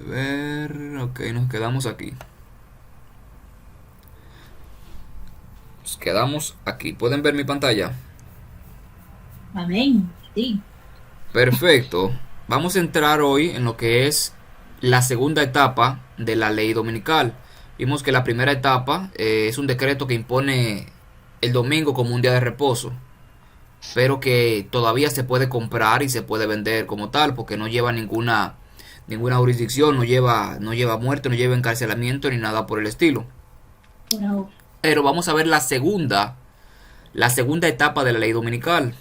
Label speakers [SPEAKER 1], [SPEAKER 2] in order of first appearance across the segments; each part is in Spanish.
[SPEAKER 1] ver. Ok, nos quedamos aquí. Nos quedamos aquí. ¿Pueden ver mi pantalla?
[SPEAKER 2] Amén. Sí.
[SPEAKER 1] Perfecto. Vamos a entrar hoy en lo que es la segunda etapa de la ley dominical. Vimos que la primera etapa es un decreto que impone el domingo como un día de reposo, pero que todavía se puede comprar y se puede vender como tal, porque no lleva ninguna jurisdicción, no lleva muerte, no lleva encarcelamiento ni nada por el estilo.
[SPEAKER 2] Por ahora.
[SPEAKER 1] Pero vamos a ver la segunda etapa de la ley dominical.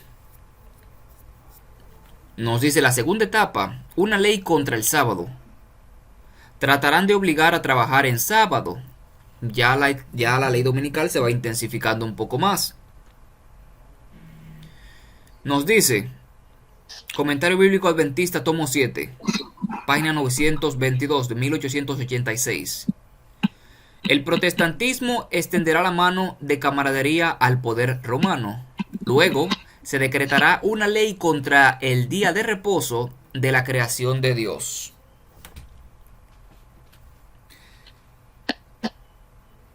[SPEAKER 1] Nos dice la segunda etapa, una ley contra el sábado. Tratarán de obligar a trabajar en sábado. Ya la ley dominical se va intensificando un poco más. Nos dice, Comentario Bíblico Adventista, tomo 7, página 922 de 1886. El protestantismo extenderá la mano de camaradería al poder romano. Luego se decretará una ley contra el día de reposo de la creación de Dios.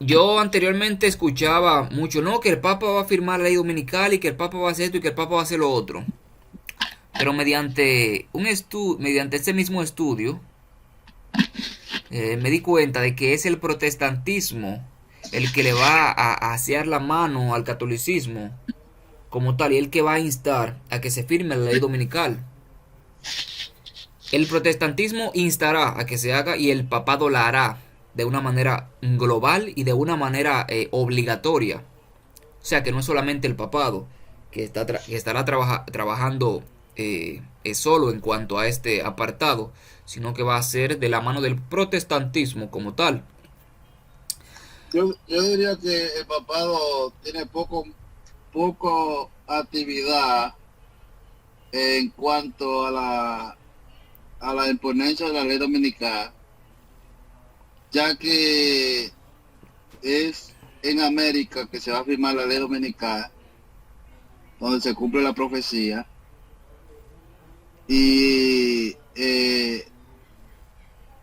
[SPEAKER 1] Yo anteriormente escuchaba mucho, no, que el Papa va a firmar la ley dominical y que el Papa va a hacer esto y que el Papa va a hacer lo otro. Pero mediante ese mismo estudio, me di cuenta de que es el protestantismo el que le va a asear la mano al catolicismo como tal y el que va a instar a que se firme la ley dominical. El protestantismo instará a que se haga y el papado la hará de una manera global y de una manera obligatoria. O sea que no es solamente el papado que estará trabajando solo en cuanto a este apartado, sino que va a ser de la mano del protestantismo como tal.
[SPEAKER 3] Yo diría que el papado tiene poco actividad en cuanto a la imponencia de la ley dominical, ya que es en América que se va a firmar la ley dominical, donde se cumple la profecía, y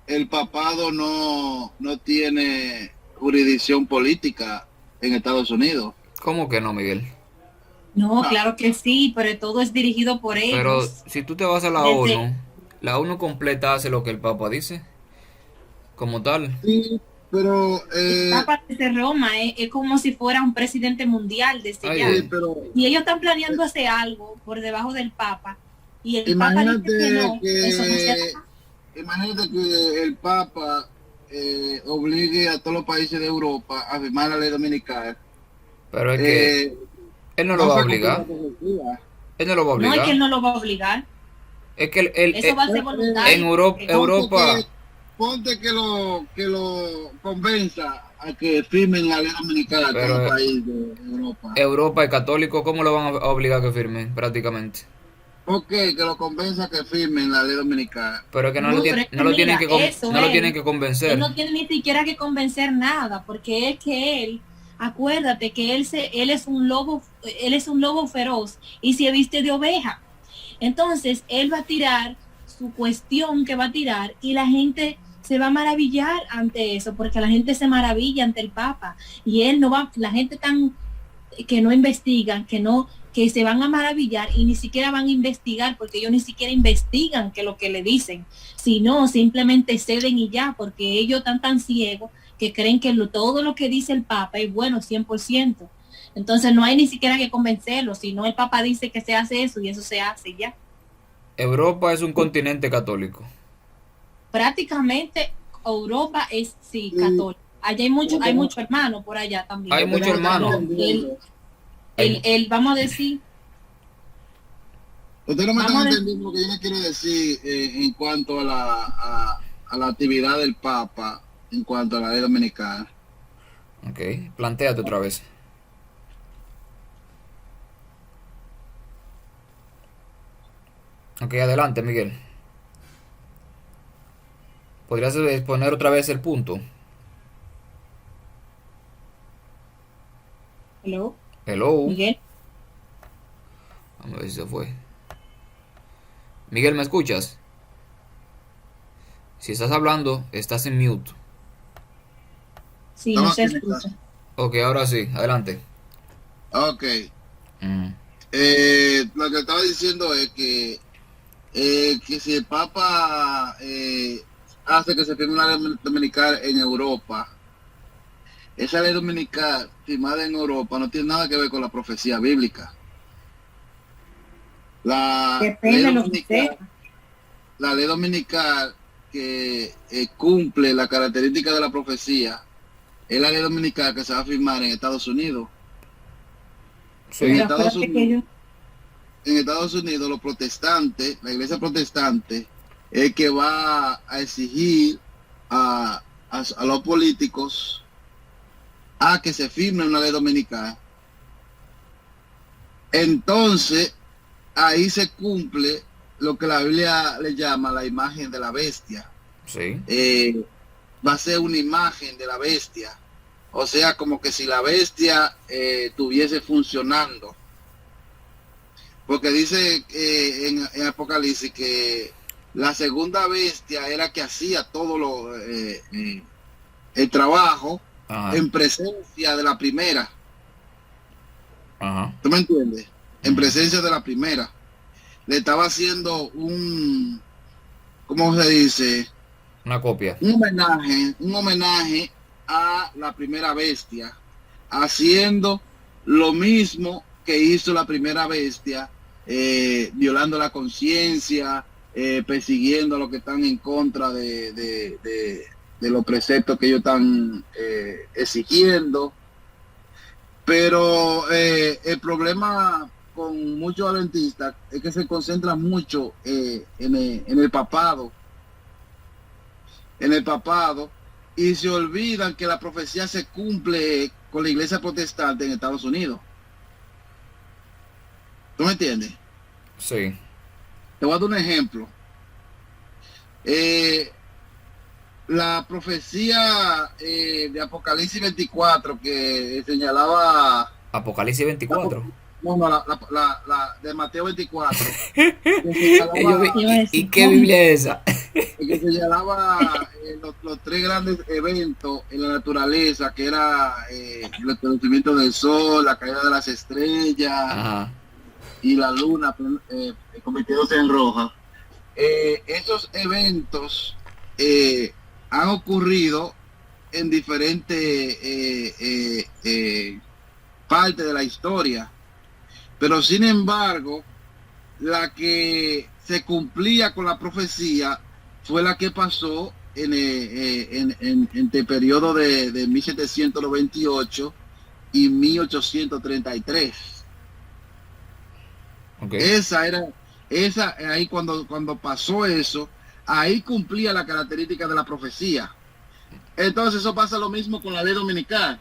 [SPEAKER 3] el papado no tiene jurisdicción política en Estados Unidos.
[SPEAKER 1] ¿Cómo que no, Miguel?
[SPEAKER 2] No,
[SPEAKER 3] No,
[SPEAKER 2] claro que sí, pero todo es dirigido por
[SPEAKER 1] Pero
[SPEAKER 2] ellos.
[SPEAKER 1] si tú te vas a
[SPEAKER 2] Desde
[SPEAKER 1] la ONU completa hace lo que el Papa dice, como tal.
[SPEAKER 3] sí, pero
[SPEAKER 2] el Papa desde Roma es como si fuera un presidente mundial desde
[SPEAKER 1] Ay,
[SPEAKER 2] ya.
[SPEAKER 3] sí, pero
[SPEAKER 2] Y ellos están planeando hacer algo por debajo del Papa y el Papa dice
[SPEAKER 3] imagínate
[SPEAKER 2] que no, eso no se
[SPEAKER 3] que,
[SPEAKER 2] da.
[SPEAKER 3] imagínate que el Papa obligue a todos los países de Europa a firmar la ley dominical.
[SPEAKER 1] pero es que
[SPEAKER 3] Eh,
[SPEAKER 1] él no lo
[SPEAKER 3] no
[SPEAKER 1] va a
[SPEAKER 3] se cumple
[SPEAKER 1] obligar.
[SPEAKER 3] la profecía.
[SPEAKER 1] Él no lo va a
[SPEAKER 2] No es que
[SPEAKER 1] obligar.
[SPEAKER 2] él no lo va a obligar,
[SPEAKER 1] Es que
[SPEAKER 2] eso va a ser
[SPEAKER 1] en
[SPEAKER 2] voluntario.
[SPEAKER 1] Europa,
[SPEAKER 3] Ponte que,
[SPEAKER 1] Europa,
[SPEAKER 3] ponte que lo convenza a que firmen la ley dominical a todos los
[SPEAKER 1] pero
[SPEAKER 3] países de Europa.
[SPEAKER 1] Europa es católico, ¿cómo lo van a obligar a que firme prácticamente?
[SPEAKER 3] Ok, que lo convenza a que firmen la ley dominical.
[SPEAKER 1] Pero es que no lo,
[SPEAKER 2] No, pero
[SPEAKER 1] tien-
[SPEAKER 2] es
[SPEAKER 1] no
[SPEAKER 2] que
[SPEAKER 1] lo tienen
[SPEAKER 2] mira,
[SPEAKER 1] que
[SPEAKER 2] eso
[SPEAKER 1] no lo tienen que
[SPEAKER 2] él
[SPEAKER 1] convencer.
[SPEAKER 2] no tiene ni siquiera que convencer nada, porque es que él, acuérdate que él es un lobo feroz y se viste de oveja. Entonces, él va a tirar su cuestión que va a tirar y la gente se va a maravillar ante eso, porque la gente se maravilla ante el Papa y él no va, la gente tan que no investigan, que se van a maravillar y ni siquiera van a investigar porque ellos ni siquiera investigan que lo que le dicen, sino simplemente ceden y ya, porque ellos están tan ciegos que creen que todo lo que dice el Papa es bueno 100%. Entonces no hay ni siquiera que convencerlo, sino el Papa dice que se hace eso y eso se hace ya.
[SPEAKER 1] Europa es un continente católico.
[SPEAKER 2] Prácticamente Europa es, sí,
[SPEAKER 3] Y
[SPEAKER 2] católica. Allá hay
[SPEAKER 3] usted
[SPEAKER 2] mucho hermano por allá
[SPEAKER 1] Hay
[SPEAKER 2] también,
[SPEAKER 1] muchos
[SPEAKER 3] no me está
[SPEAKER 1] hermanos.
[SPEAKER 2] pero
[SPEAKER 3] entendiendo.
[SPEAKER 2] vamos a decir,
[SPEAKER 3] Usted no me está
[SPEAKER 2] vamos a decir,
[SPEAKER 3] entendiendo lo que yo le quiero decir en cuanto a la actividad del Papa, en cuanto a la ley dominicana.
[SPEAKER 1] Ok, plantéate otra vez. Ok, adelante, Miguel. ¿Podrías exponer otra vez el punto?
[SPEAKER 2] hello,
[SPEAKER 1] Hello.
[SPEAKER 2] Miguel.
[SPEAKER 1] Vamos a ver si se fue. Miguel, ¿me escuchas? Si estás hablando, estás en mute.
[SPEAKER 2] Sí,
[SPEAKER 3] No,
[SPEAKER 2] no se
[SPEAKER 3] aquí me está.
[SPEAKER 2] escucha.
[SPEAKER 1] Ok, ahora sí, adelante.
[SPEAKER 3] Ok.
[SPEAKER 1] Mm,
[SPEAKER 3] Lo que estaba diciendo es que si el Papa hace que se firme una ley dominical en Europa, esa ley dominical firmada en Europa no tiene nada que ver con la profecía bíblica. La ley
[SPEAKER 2] Depende de lo que sea.
[SPEAKER 3] dominical, la ley dominical que cumple la característica de la profecía es la ley dominical que se va a firmar en Estados Unidos. En
[SPEAKER 1] sí,
[SPEAKER 2] Pero
[SPEAKER 3] Estados
[SPEAKER 2] acuérdate que
[SPEAKER 3] Unidos, en Estados Unidos, los protestantes, la iglesia protestante, es que va a exigir a los políticos a que se firme una ley dominical. Entonces, ahí se cumple lo que la Biblia le llama la imagen de la bestia.
[SPEAKER 1] sí.
[SPEAKER 3] Va a ser una imagen de la bestia. O sea, como que si la bestia estuviese funcionando. Porque dice en Apocalipsis que la segunda bestia era que hacía todo el trabajo
[SPEAKER 1] Ajá,
[SPEAKER 3] en presencia de la primera.
[SPEAKER 1] ajá.
[SPEAKER 3] ¿Tú me entiendes? En
[SPEAKER 1] Ujú.
[SPEAKER 3] presencia de la primera. Le estaba haciendo ¿cómo se dice?
[SPEAKER 1] Una copia.
[SPEAKER 3] Un homenaje a la primera bestia, haciendo lo mismo que hizo la primera bestia, violando la conciencia, persiguiendo a los que están en contra de los preceptos que ellos están exigiendo. Pero el problema con muchos adventistas es que se concentran mucho en el papado, y se olvidan que la profecía se cumple con la iglesia protestante en Estados Unidos. ¿Tú me entiendes?
[SPEAKER 1] Sí.
[SPEAKER 3] Te voy a dar un ejemplo. La profecía de Apocalipsis 24 que señalaba
[SPEAKER 1] Apocalipsis 24.
[SPEAKER 3] de Mateo 24 que
[SPEAKER 1] Yo vi-
[SPEAKER 3] señalaba,
[SPEAKER 2] iba a
[SPEAKER 1] ¿Y
[SPEAKER 2] decir,
[SPEAKER 1] qué
[SPEAKER 2] ¿cómo?
[SPEAKER 1] Biblia es esa?
[SPEAKER 3] que señalaba los tres grandes eventos en la naturaleza, que era el conocimiento del sol, la caída de las estrellas
[SPEAKER 1] Ajá.
[SPEAKER 3] y la luna convirtiéndose en roja. Esos eventos han ocurrido en diferentes partes de la historia, pero sin embargo, la que se cumplía con la profecía fue la que pasó entre el periodo de 1798 y 1833.
[SPEAKER 1] Ok.
[SPEAKER 3] Esa ahí cuando pasó eso, ahí cumplía la característica de la profecía. Entonces eso pasa lo mismo con la ley dominical.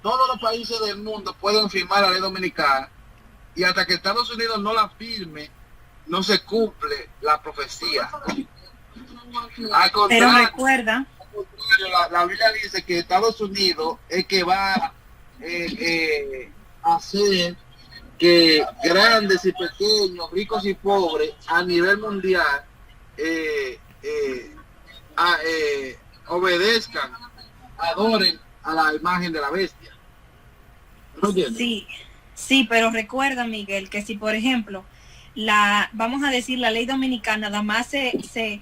[SPEAKER 3] Todos los países del mundo pueden firmar la ley dominical y hasta que Estados Unidos no la firme, no se cumple la profecía. Al
[SPEAKER 2] Pero
[SPEAKER 3] contrario,
[SPEAKER 2] recuerda,
[SPEAKER 3] la Biblia dice que Estados Unidos es que va a hacer que grandes y pequeños, ricos y pobres, a nivel mundial, eh, eh, obedezcan, adoren a la imagen de la bestia. ¿No entiendes?
[SPEAKER 2] sí, sí, pero recuerda, Miguel, que si por ejemplo, vamos a decir, la ley dominicana nada más se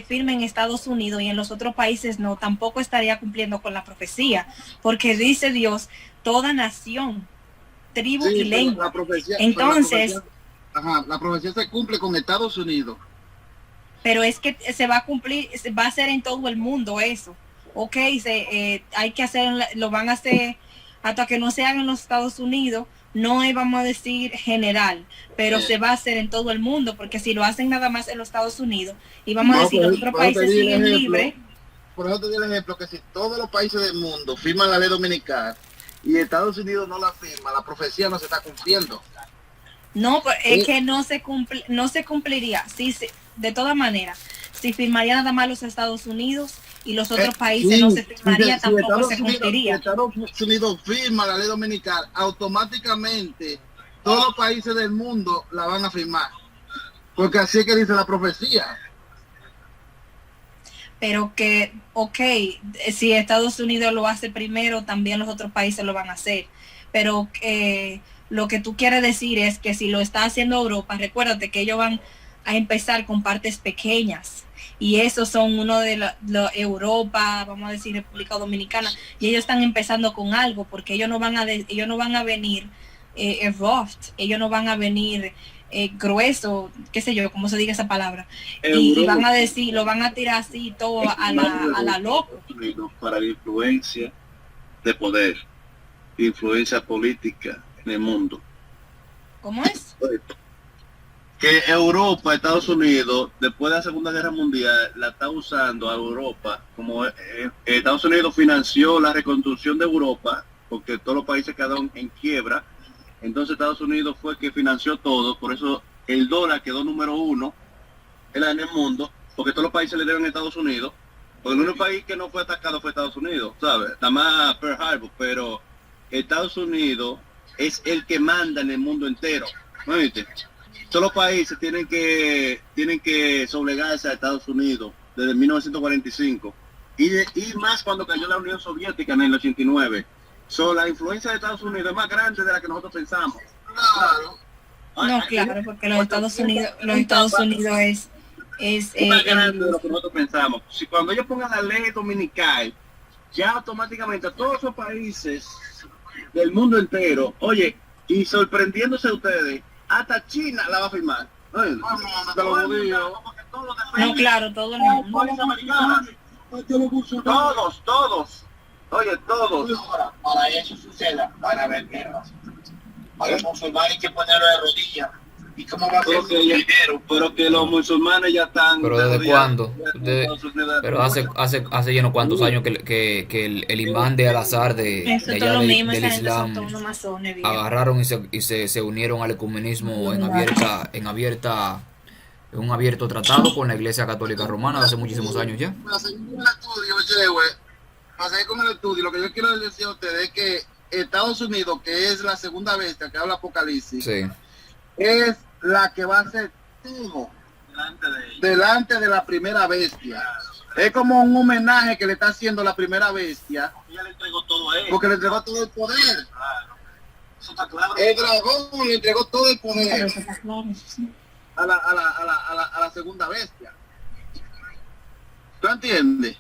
[SPEAKER 2] firma en Estados Unidos y en los otros países no, tampoco estaría cumpliendo con la profecía, porque dice Dios, toda nación, tribu
[SPEAKER 3] Sí,
[SPEAKER 2] y
[SPEAKER 3] pero
[SPEAKER 2] lengua.
[SPEAKER 3] la profecía,
[SPEAKER 2] Entonces,
[SPEAKER 3] la profecía se cumple con Estados Unidos.
[SPEAKER 2] pero es que se va a cumplir, va a ser en todo el mundo eso. Ok, hay que hacer, lo van a hacer hasta que no se haga en los Estados Unidos, no es, vamos a decir, general, pero se va a hacer en todo el mundo, porque si lo hacen nada más en los Estados Unidos, y vamos a decir, los otros países siguen libres.
[SPEAKER 3] Por eso te di el ejemplo que si todos los países del mundo firman la ley dominical y Estados Unidos no la firma, la profecía no se está cumpliendo.
[SPEAKER 2] No, es que no se cumpliría. Sí, de todas maneras, si firmaría nada más los Estados Unidos y los otros países
[SPEAKER 3] Sí,
[SPEAKER 2] no se firmaría,
[SPEAKER 3] si
[SPEAKER 2] tampoco
[SPEAKER 3] Estados
[SPEAKER 2] se
[SPEAKER 3] Unidos,
[SPEAKER 2] cumpliría.
[SPEAKER 3] si Estados Unidos firma la ley dominical, automáticamente todos los países del mundo la van a firmar. Porque así es que dice la profecía.
[SPEAKER 2] pero que, ok, si Estados Unidos lo hace primero, también los otros países lo van a hacer. Pero lo que tú quieres decir es que si lo está haciendo Europa, recuérdate que ellos van a empezar con partes pequeñas. Y esos son uno de Europa, vamos a decir República Dominicana, y ellos están empezando con algo, porque ellos no van a venir rough, ellos no van a venir grueso, qué sé yo, cómo se diga esa palabra, y van a decir, lo van a tirar así todo a la loco.
[SPEAKER 3] Para la influencia de poder, influencia política en el mundo.
[SPEAKER 2] ¿Cómo es?
[SPEAKER 3] Que Europa, Estados Unidos, después de la Segunda Guerra Mundial, la está usando a Europa, como Estados Unidos financió la reconstrucción de Europa, porque todos los países quedaron en quiebra. Entonces Estados Unidos fue que financió todo, por eso el dólar quedó número 1 en el mundo, porque todos los países le deben a Estados Unidos, porque el único país que no fue atacado fue Estados Unidos, ¿sabes? Nada más Pearl Harbor, pero Estados Unidos es el que manda en el mundo entero, ¿no viste? Todos los países tienen que doblegarse a Estados Unidos desde 1945 y más cuando cayó la Unión Soviética en el 89. La influencia de Estados Unidos es más grande de la que nosotros pensamos. Claro.
[SPEAKER 2] No, claro, porque los Estados Unidos es
[SPEAKER 3] más grande de lo que nosotros pensamos. Si cuando ellos pongan la ley dominical, ya automáticamente todos esos países del mundo entero, oye, y sorprendiéndose ustedes, hasta China la va a firmar.
[SPEAKER 2] No, claro, todo el mundo.
[SPEAKER 3] Todos. Oye, todos.
[SPEAKER 4] Para eso suceda, van a haber guerras. A los musulmanes hay que ponerlo de rodillas. ¿Y cómo va a ser dinero?
[SPEAKER 3] Pero que los musulmanes ya están...
[SPEAKER 1] ¿Pero desde cuándo? Pero hace ya no cuantos años que el imán de Al-Azhar del Islam agarraron y se unieron al ecumenismo en un abierto tratado con la Iglesia Católica Romana hace muchísimos años ya.
[SPEAKER 3] Para seguir con el estudio, lo que yo quiero decir a ustedes es que Estados Unidos, que es la segunda bestia que habla Apocalipsis, sí, es la que va a ser todo delante de la primera bestia. Es como un homenaje que le está haciendo la primera bestia.
[SPEAKER 4] Ella le entregó todo a él.
[SPEAKER 3] Porque le entregó todo el poder.
[SPEAKER 4] Claro. Eso está claro.
[SPEAKER 3] El dragón le entregó todo el poder a la segunda bestia. ¿Tú entiendes?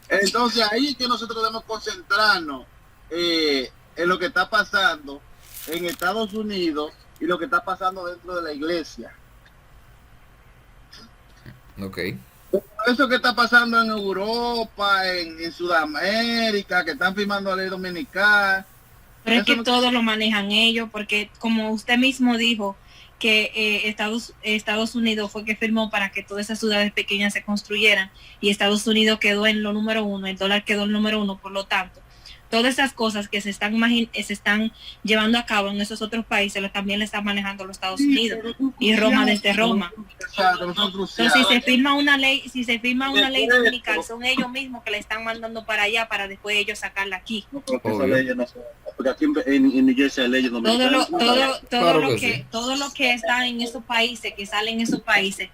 [SPEAKER 3] Entonces ahí es que nosotros debemos concentrarnos en lo que está pasando en Estados Unidos y lo que está pasando dentro de la iglesia.
[SPEAKER 1] Ok.
[SPEAKER 3] Eso que está pasando en Europa, en Sudamérica, que están firmando la ley dominicana.
[SPEAKER 2] Pero es que todo lo manejan ellos, porque como usted mismo dijo, que Estados Unidos fue que firmó para que todas esas ciudades pequeñas se construyeran y Estados Unidos quedó en lo número 1, el dólar quedó en el número 1, por lo tanto, todas esas cosas que se están llevando a cabo en esos otros países, también le están manejando los Estados Unidos y Roma desde Roma. Entonces, si se firma una ley dominical, son ellos mismos que le están mandando para allá para después ellos sacarla aquí.
[SPEAKER 3] Porque aquí en New Jersey hay leyes dominicanas.
[SPEAKER 2] Todo lo que está en esos países, que salen esos países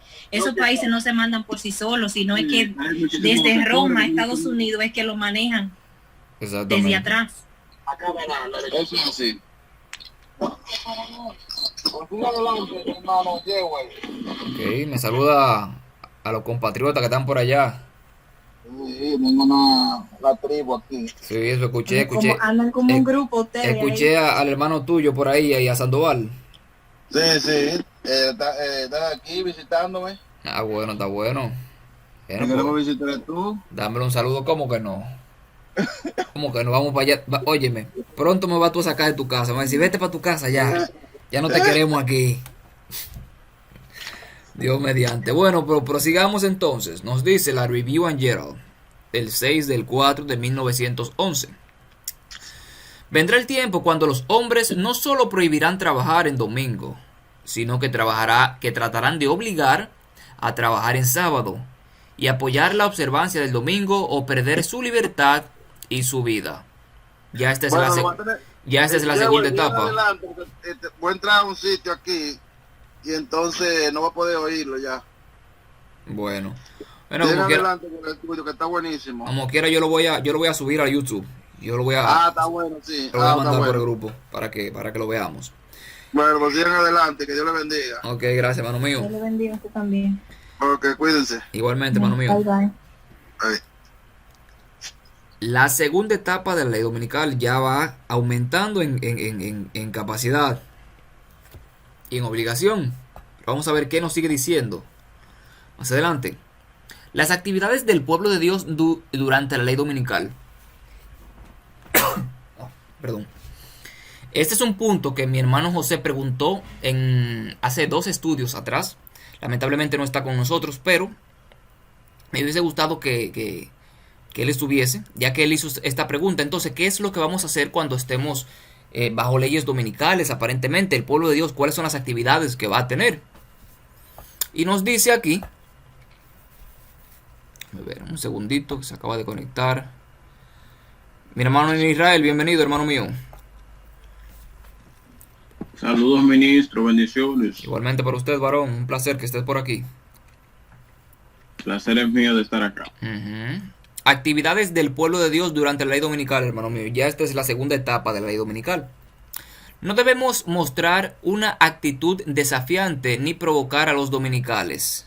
[SPEAKER 2] no se mandan por sí solos, sino es que desde Roma, Estados Unidos, es que lo manejan desde atrás.
[SPEAKER 3] Eso es así.
[SPEAKER 1] Ok, me saluda a los compatriotas que están por allá.
[SPEAKER 3] Sí, tengo la tribu aquí.
[SPEAKER 1] Sí, eso escuché.
[SPEAKER 2] Andan como un grupo ustedes.
[SPEAKER 1] Escuché al hermano tuyo por ahí y a Sandoval.
[SPEAKER 3] Sí. Están aquí visitándome.
[SPEAKER 1] Ah, bueno, está bueno.
[SPEAKER 3] ¿Queremos visitar tú?
[SPEAKER 1] Dámelo un saludo, ¿cómo que no? ¿Cómo que no? Vamos para allá. Óyeme, pronto me vas tú a sacar de tu casa. Me vas a decir, vete para tu casa ya. Ya no te queremos aquí. Dios mediante. Bueno, pero prosigamos entonces. Nos dice la Review and Herald del 6/4/1911. Vendrá el tiempo cuando los hombres no solo prohibirán trabajar en domingo, sino que tratarán de obligar a trabajar en sábado y apoyar la observancia del domingo o perder su libertad y su vida. Ya esta es la segunda etapa.
[SPEAKER 3] Adelante, voy a entrar a un sitio aquí y entonces no va a poder oírlo ya.
[SPEAKER 1] Bueno, Bueno,
[SPEAKER 3] Sigan
[SPEAKER 1] como quiera,
[SPEAKER 3] adelante con el tuyo, que está buenísimo.
[SPEAKER 1] como quiera yo lo voy a subir a YouTube. Yo
[SPEAKER 3] Está bueno, sí.
[SPEAKER 1] lo voy a
[SPEAKER 3] Está
[SPEAKER 1] mandar por el
[SPEAKER 3] bueno.
[SPEAKER 1] grupo para que lo veamos.
[SPEAKER 3] Bueno, pues sigan adelante, que Dios le bendiga.
[SPEAKER 1] Ok, gracias, hermano mío.
[SPEAKER 2] Dios le bendiga a usted también.
[SPEAKER 3] Ok, cuídense.
[SPEAKER 1] Igualmente, hermano mío.
[SPEAKER 2] Bye, bye.
[SPEAKER 3] Ahí.
[SPEAKER 1] La segunda etapa de la ley dominical ya va aumentando en capacidad y en obligación. Vamos a ver qué nos sigue diciendo más adelante. Las actividades del pueblo de Dios durante la ley dominical. Perdón. Este es un punto que mi hermano José preguntó hace 2 estudios atrás. Lamentablemente no está con nosotros, pero me hubiese gustado que él estuviese, ya que él hizo esta pregunta. Entonces, ¿qué es lo que vamos a hacer cuando estemos bajo leyes dominicales? Aparentemente, el pueblo de Dios, ¿cuáles son las actividades que va a tener? Y nos dice aquí, a ver, un segundito, que se acaba de conectar. Mi hermano en Israel, bienvenido, hermano mío.
[SPEAKER 5] Saludos, ministro, bendiciones.
[SPEAKER 1] Igualmente para usted, varón, un placer que estés por aquí.
[SPEAKER 5] Placer es mío de estar acá.
[SPEAKER 1] Actividades del pueblo de Dios durante la ley dominical, hermano mío. Ya esta es la segunda etapa de la ley dominical. No debemos mostrar una actitud desafiante ni provocar a los dominicales.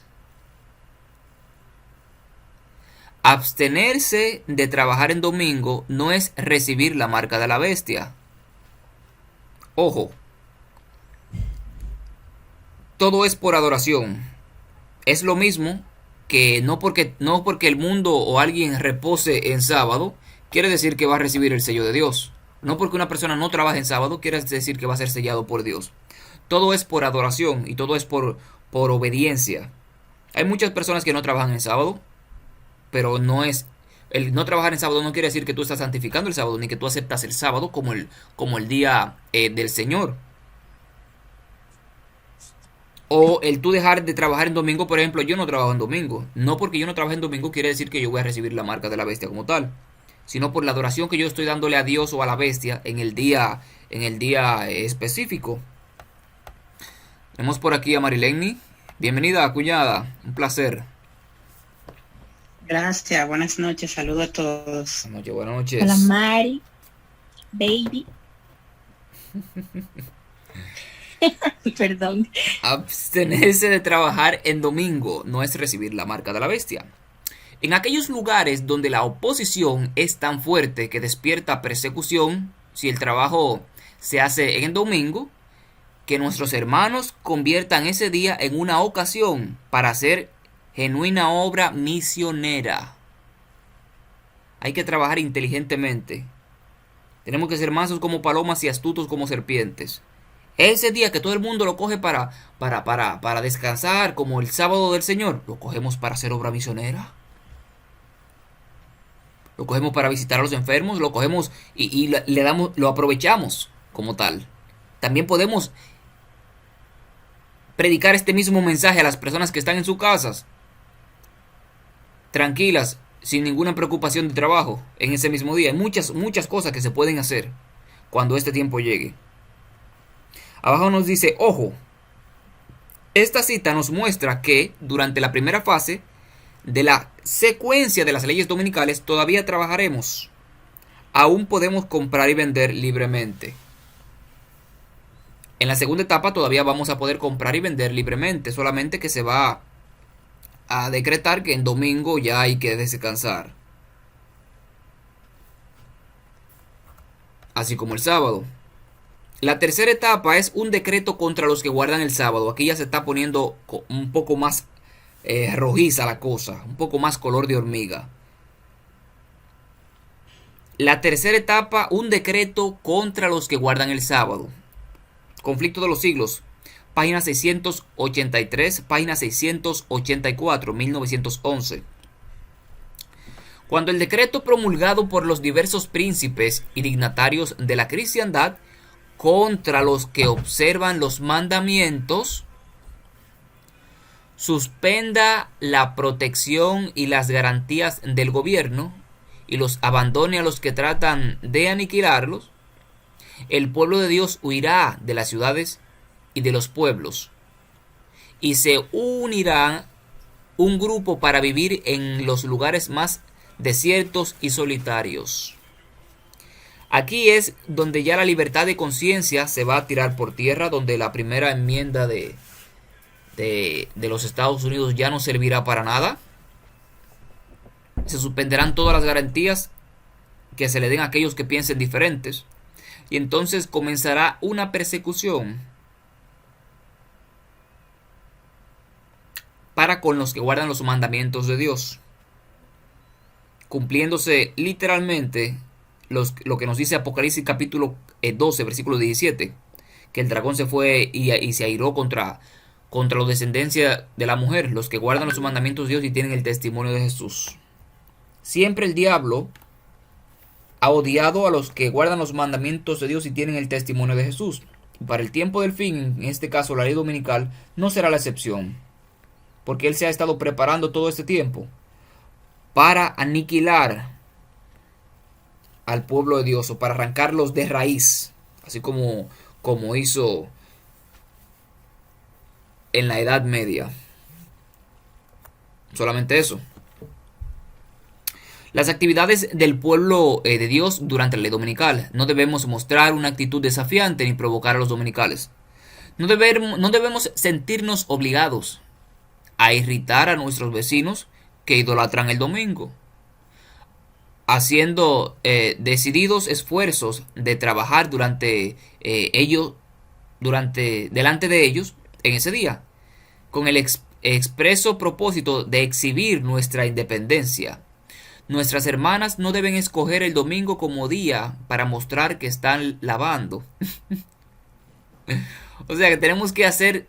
[SPEAKER 1] Abstenerse de trabajar en domingo no es recibir la marca de la bestia. Ojo. Todo es por adoración. Es lo mismo que no porque el mundo o alguien repose en sábado, quiere decir que va a recibir el sello de Dios. No porque una persona no trabaje en sábado, quiere decir que va a ser sellado por Dios. Todo es por adoración y todo es por obediencia. Hay muchas personas que no trabajan en sábado, pero el no trabajar en sábado no quiere decir que tú estás santificando el sábado, ni que tú aceptas el sábado como el día del Señor. O el tú dejar de trabajar en domingo, por ejemplo, yo no trabajo en domingo. No porque yo no trabaje en domingo quiere decir que yo voy a recibir la marca de la bestia como tal, sino por la adoración que yo estoy dándole a Dios o a la bestia en el día específico. Tenemos por aquí a Marileni. Bienvenida, cuñada. Un placer.
[SPEAKER 6] Gracias, buenas noches, saludos a todos.
[SPEAKER 1] Buenas noches.
[SPEAKER 2] Hola, Mari. Baby. Perdón.
[SPEAKER 1] Abstenerse de trabajar en domingo no es recibir la marca de la bestia. En aquellos lugares donde la oposición es tan fuerte que despierta persecución, si el trabajo se hace en domingo, que nuestros hermanos conviertan ese día en una ocasión para hacer genuina obra misionera. Hay que trabajar inteligentemente. Tenemos que ser mansos como palomas y astutos como serpientes. Ese día que todo el mundo lo coge para descansar, como el sábado del Señor, lo cogemos para hacer obra misionera. Lo cogemos para visitar a los enfermos, lo cogemos y le damos, lo aprovechamos como tal. También podemos predicar este mismo mensaje a las personas que están en sus casas, tranquilas, sin ninguna preocupación de trabajo, en ese mismo día. Hay muchas cosas que se pueden hacer cuando este tiempo llegue. Abajo nos dice, ojo, esta cita nos muestra que durante la primera fase de la secuencia de las leyes dominicales todavía trabajaremos. Aún podemos comprar y vender libremente. En la segunda etapa todavía vamos a poder comprar y vender libremente, solamente que se va a decretar que en domingo ya hay que descansar. Así como el sábado. La tercera etapa es un decreto contra los que guardan el sábado. Aquí ya se está poniendo un poco más rojiza la cosa, un poco más color de hormiga. La tercera etapa, un decreto contra los que guardan el sábado. Conflicto de los siglos, página 683, página 684, 1911. Cuando el decreto promulgado por los diversos príncipes y dignatarios de la cristiandad contra los que observan los mandamientos suspenda la protección y las garantías del gobierno y los abandone a los que tratan de aniquilarlos, el pueblo de Dios huirá de las ciudades y de los pueblos y se unirá un grupo para vivir en los lugares más desiertos y solitarios. Aquí es donde ya la libertad de conciencia se va a tirar por tierra, donde la primera enmienda de los Estados Unidos ya no servirá para nada. Se suspenderán todas las garantías que se le den a aquellos que piensen diferentes. Y entonces comenzará una persecución para con los que guardan los mandamientos de Dios, cumpliéndose literalmente lo que nos dice Apocalipsis capítulo 12, versículo 17, que el dragón se fue y se airó contra la descendencia de la mujer, los que guardan los mandamientos de Dios y tienen el testimonio de Jesús. Siempre el diablo ha odiado a los que guardan los mandamientos de Dios y tienen el testimonio de Jesús. Para el tiempo del fin, en este caso la ley dominical, no será la excepción, porque él se ha estado preparando todo este tiempo para aniquilar al pueblo de Dios o para arrancarlos de raíz, así como hizo en la Edad Media. Solamente eso. Las actividades del pueblo de Dios durante la ley dominical. No debemos mostrar una actitud desafiante ni provocar a los dominicales. No debemos sentirnos obligados a irritar a nuestros vecinos que idolatran el domingo, haciendo decididos esfuerzos de trabajar delante de ellos en ese día, con el expreso propósito de exhibir nuestra independencia. Nuestras hermanas no deben escoger el domingo como día para mostrar que están lavando. O sea que tenemos que hacer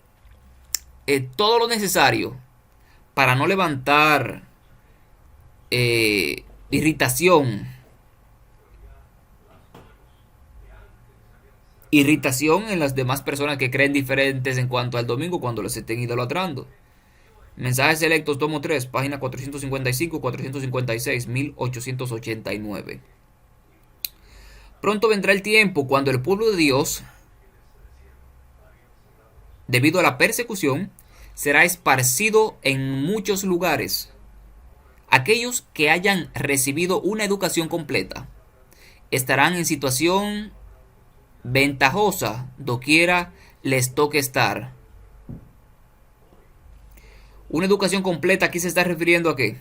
[SPEAKER 1] todo lo necesario para no levantar irritación en las demás personas que creen diferentes en cuanto al domingo cuando les estén idolatrando. Mensajes selectos, tomo 3, página 455, 456, 1889. Pronto vendrá el tiempo cuando el pueblo de Dios, debido a la persecución, será esparcido en muchos lugares. Aquellos que hayan recibido una educación completa estarán en situación ventajosa doquiera les toque estar. Una educación completa, aquí se está refiriendo a qué?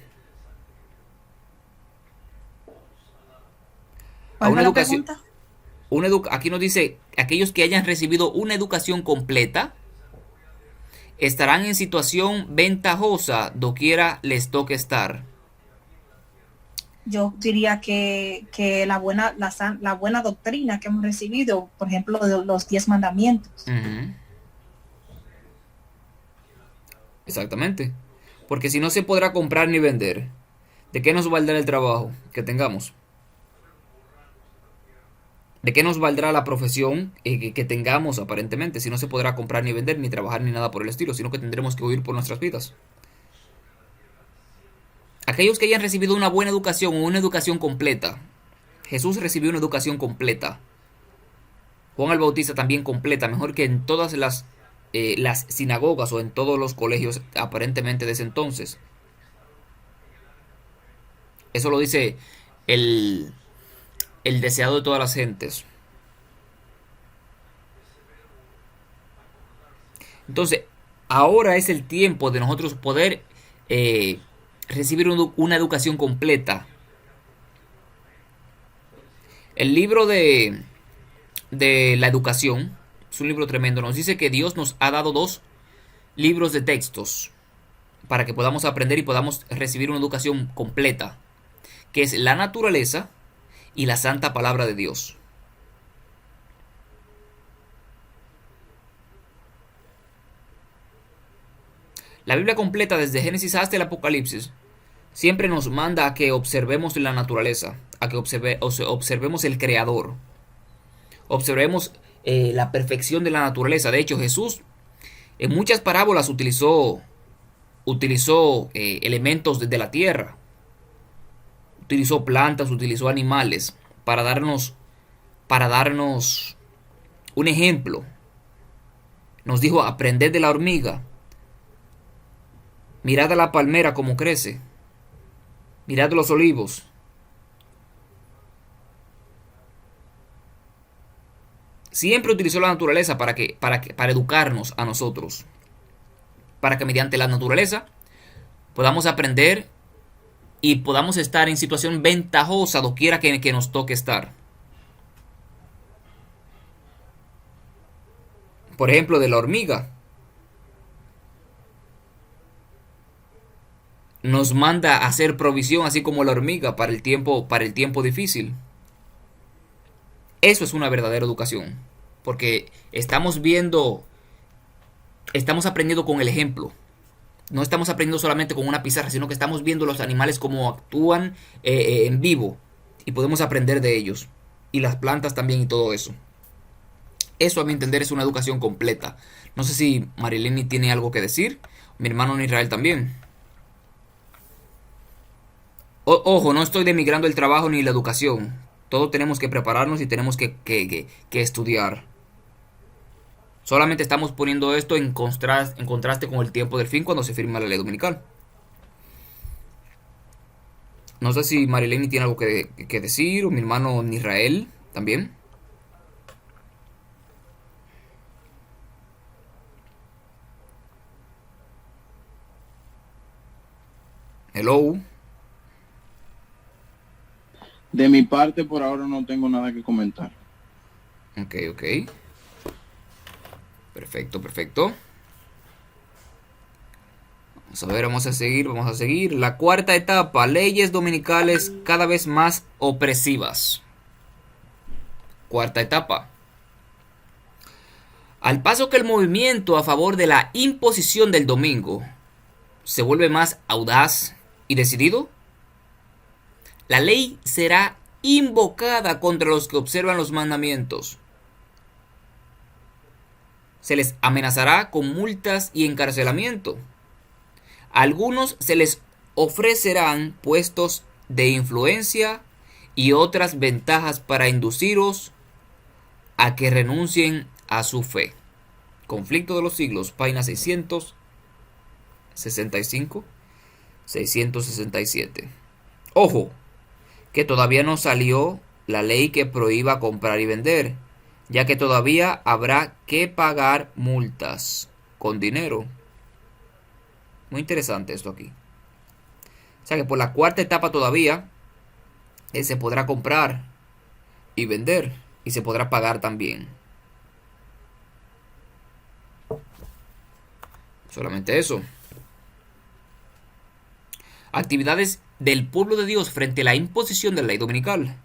[SPEAKER 1] A una educación. Aquí nos dice, aquellos que hayan recibido una educación completa estarán en situación ventajosa doquiera les toque estar.
[SPEAKER 7] Yo diría que la buena doctrina que hemos recibido, por ejemplo, de los 10 mandamientos.
[SPEAKER 1] Uh-huh. Exactamente. Porque si no se podrá comprar ni vender, ¿de qué nos valdrá el trabajo que tengamos? ¿De qué nos valdrá la profesión que tengamos aparentemente si no se podrá comprar ni vender ni trabajar ni nada por el estilo, sino que tendremos que huir por nuestras vidas? Aquellos que hayan recibido una buena educación o una educación completa. Jesús recibió una educación completa. Juan el Bautista también completa, mejor que en todas las sinagogas o en todos los colegios aparentemente de ese entonces. Eso lo dice el deseado de todas las gentes. Entonces, ahora es el tiempo de nosotros poder recibir una educación completa. El libro de la educación es un libro tremendo. Nos dice que Dios nos ha dado 2 libros de textos para que podamos aprender y podamos recibir una educación completa, que es la naturaleza y la santa palabra de Dios. La Biblia completa desde Génesis hasta el Apocalipsis siempre nos manda a que observemos la naturaleza, a que observemos el Creador, observemos la perfección de la naturaleza. De hecho, Jesús en muchas parábolas utilizó elementos de la tierra, utilizó plantas, utilizó animales para darnos un ejemplo. Nos dijo: aprended de la hormiga. Mirad a la palmera como crece. Mirad los olivos. Siempre utilizó la naturaleza para educarnos a nosotros. Para que mediante la naturaleza podamos aprender y podamos estar en situación ventajosa doquiera que nos toque estar. Por ejemplo, de la hormiga. Nos manda a hacer provisión, así como la hormiga, para el tiempo difícil. Eso es una verdadera educación. Porque estamos aprendiendo con el ejemplo. No estamos aprendiendo solamente con una pizarra, sino que estamos viendo los animales cómo actúan en vivo. Y podemos aprender de ellos. Y las plantas también y todo eso. Eso, a mi entender, es una educación completa. No sé si Marileni tiene algo que decir. Mi hermano Israel también. Ojo, no estoy denigrando el trabajo ni la educación. Todos tenemos que prepararnos y tenemos que estudiar. Solamente estamos poniendo esto en contraste con el tiempo del fin cuando se firma la ley dominical. No sé si Marileni tiene algo que decir, o mi hermano Israel también. Hello.
[SPEAKER 5] De mi parte, por ahora no tengo nada que comentar.
[SPEAKER 1] Ok. Perfecto. Vamos a seguir. La cuarta etapa, leyes dominicales cada vez más opresivas. Cuarta etapa. Al paso que el movimiento a favor de la imposición del domingo se vuelve más audaz y decidido, la ley será invocada contra los que observan los mandamientos. Se les amenazará con multas y encarcelamiento. A algunos se les ofrecerán puestos de influencia y otras ventajas para induciros a que renuncien a su fe. Conflicto de los siglos, página 665, 667. Ojo, que todavía no salió la ley que prohíba comprar y vender, ya que todavía habrá que pagar multas con dinero. Muy interesante esto aquí. O sea que por la cuarta etapa todavía se podrá comprar y vender, y se podrá pagar también. Solamente eso. Actividades del pueblo de Dios frente a la imposición de la ley dominical.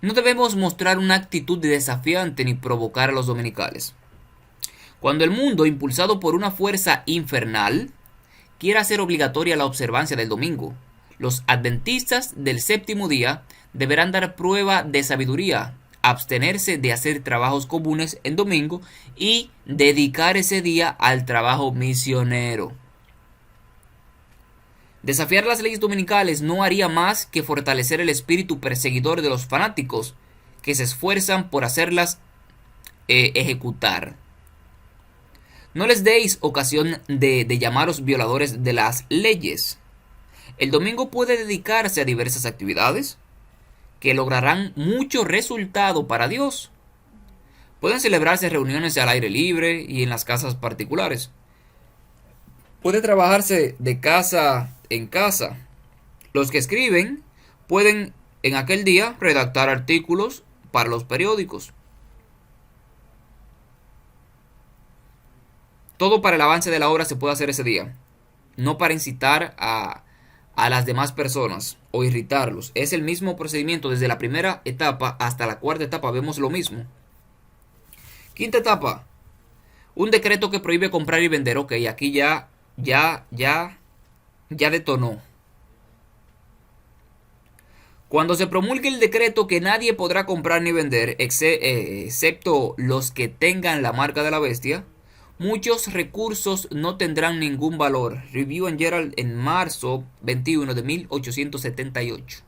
[SPEAKER 1] No debemos mostrar una actitud desafiante ni provocar a los dominicales. Cuando el mundo, impulsado por una fuerza infernal, quiera hacer obligatoria la observancia del domingo, los adventistas del séptimo día deberán dar prueba de sabiduría, abstenerse de hacer trabajos comunes en domingo y dedicar ese día al trabajo misionero. Desafiar las leyes dominicales no haría más que fortalecer el espíritu perseguidor de los fanáticos que se esfuerzan por hacerlas ejecutar. No les deis ocasión de llamaros violadores de las leyes. El domingo puede dedicarse a diversas actividades que lograrán mucho resultado para Dios. Pueden celebrarse reuniones al aire libre y en las casas particulares. Puede trabajarse de casa en casa. Los que escriben pueden en aquel día redactar artículos para los periódicos. Todo para el avance de la obra se puede hacer ese día. No para incitar a las demás personas o irritarlos. Es el mismo procedimiento desde la primera etapa hasta la cuarta etapa. Vemos lo mismo. Quinta etapa. Un decreto que prohíbe comprar y vender. Ok, aquí ya detonó. Cuando se promulgue el decreto que nadie podrá comprar ni vender, excepto los que tengan la marca de la bestia, muchos recursos no tendrán ningún valor. Review and Herald en marzo 21 de 1878.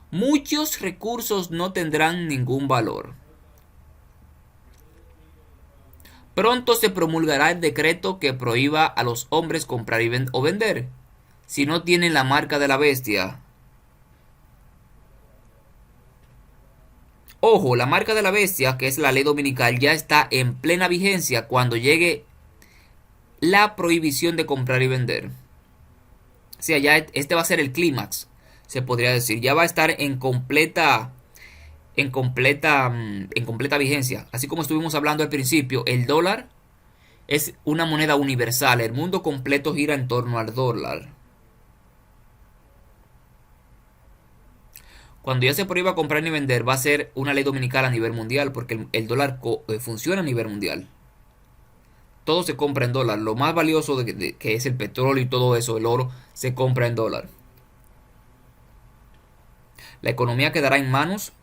[SPEAKER 1] Muchos recursos no tendrán ningún valor. Pronto se promulgará el decreto que prohíba a los hombres comprar o vender, si no tienen la marca de la bestia. Ojo, la marca de la bestia, que es la ley dominical, ya está en plena vigencia cuando llegue la prohibición de comprar y vender. O sea, ya este va a ser el clímax, se podría decir. Ya va a estar en completa vigencia. Así como estuvimos hablando al principio, el dólar es una moneda universal. El mundo completo gira en torno al dólar. Cuando ya se prohíba comprar ni vender, va a ser una ley dominical a nivel mundial, porque el dólar funciona a nivel mundial. Todo se compra en dólar. Lo más valioso que es el petróleo y todo eso, el oro, se compra en dólar. La economía quedará en manos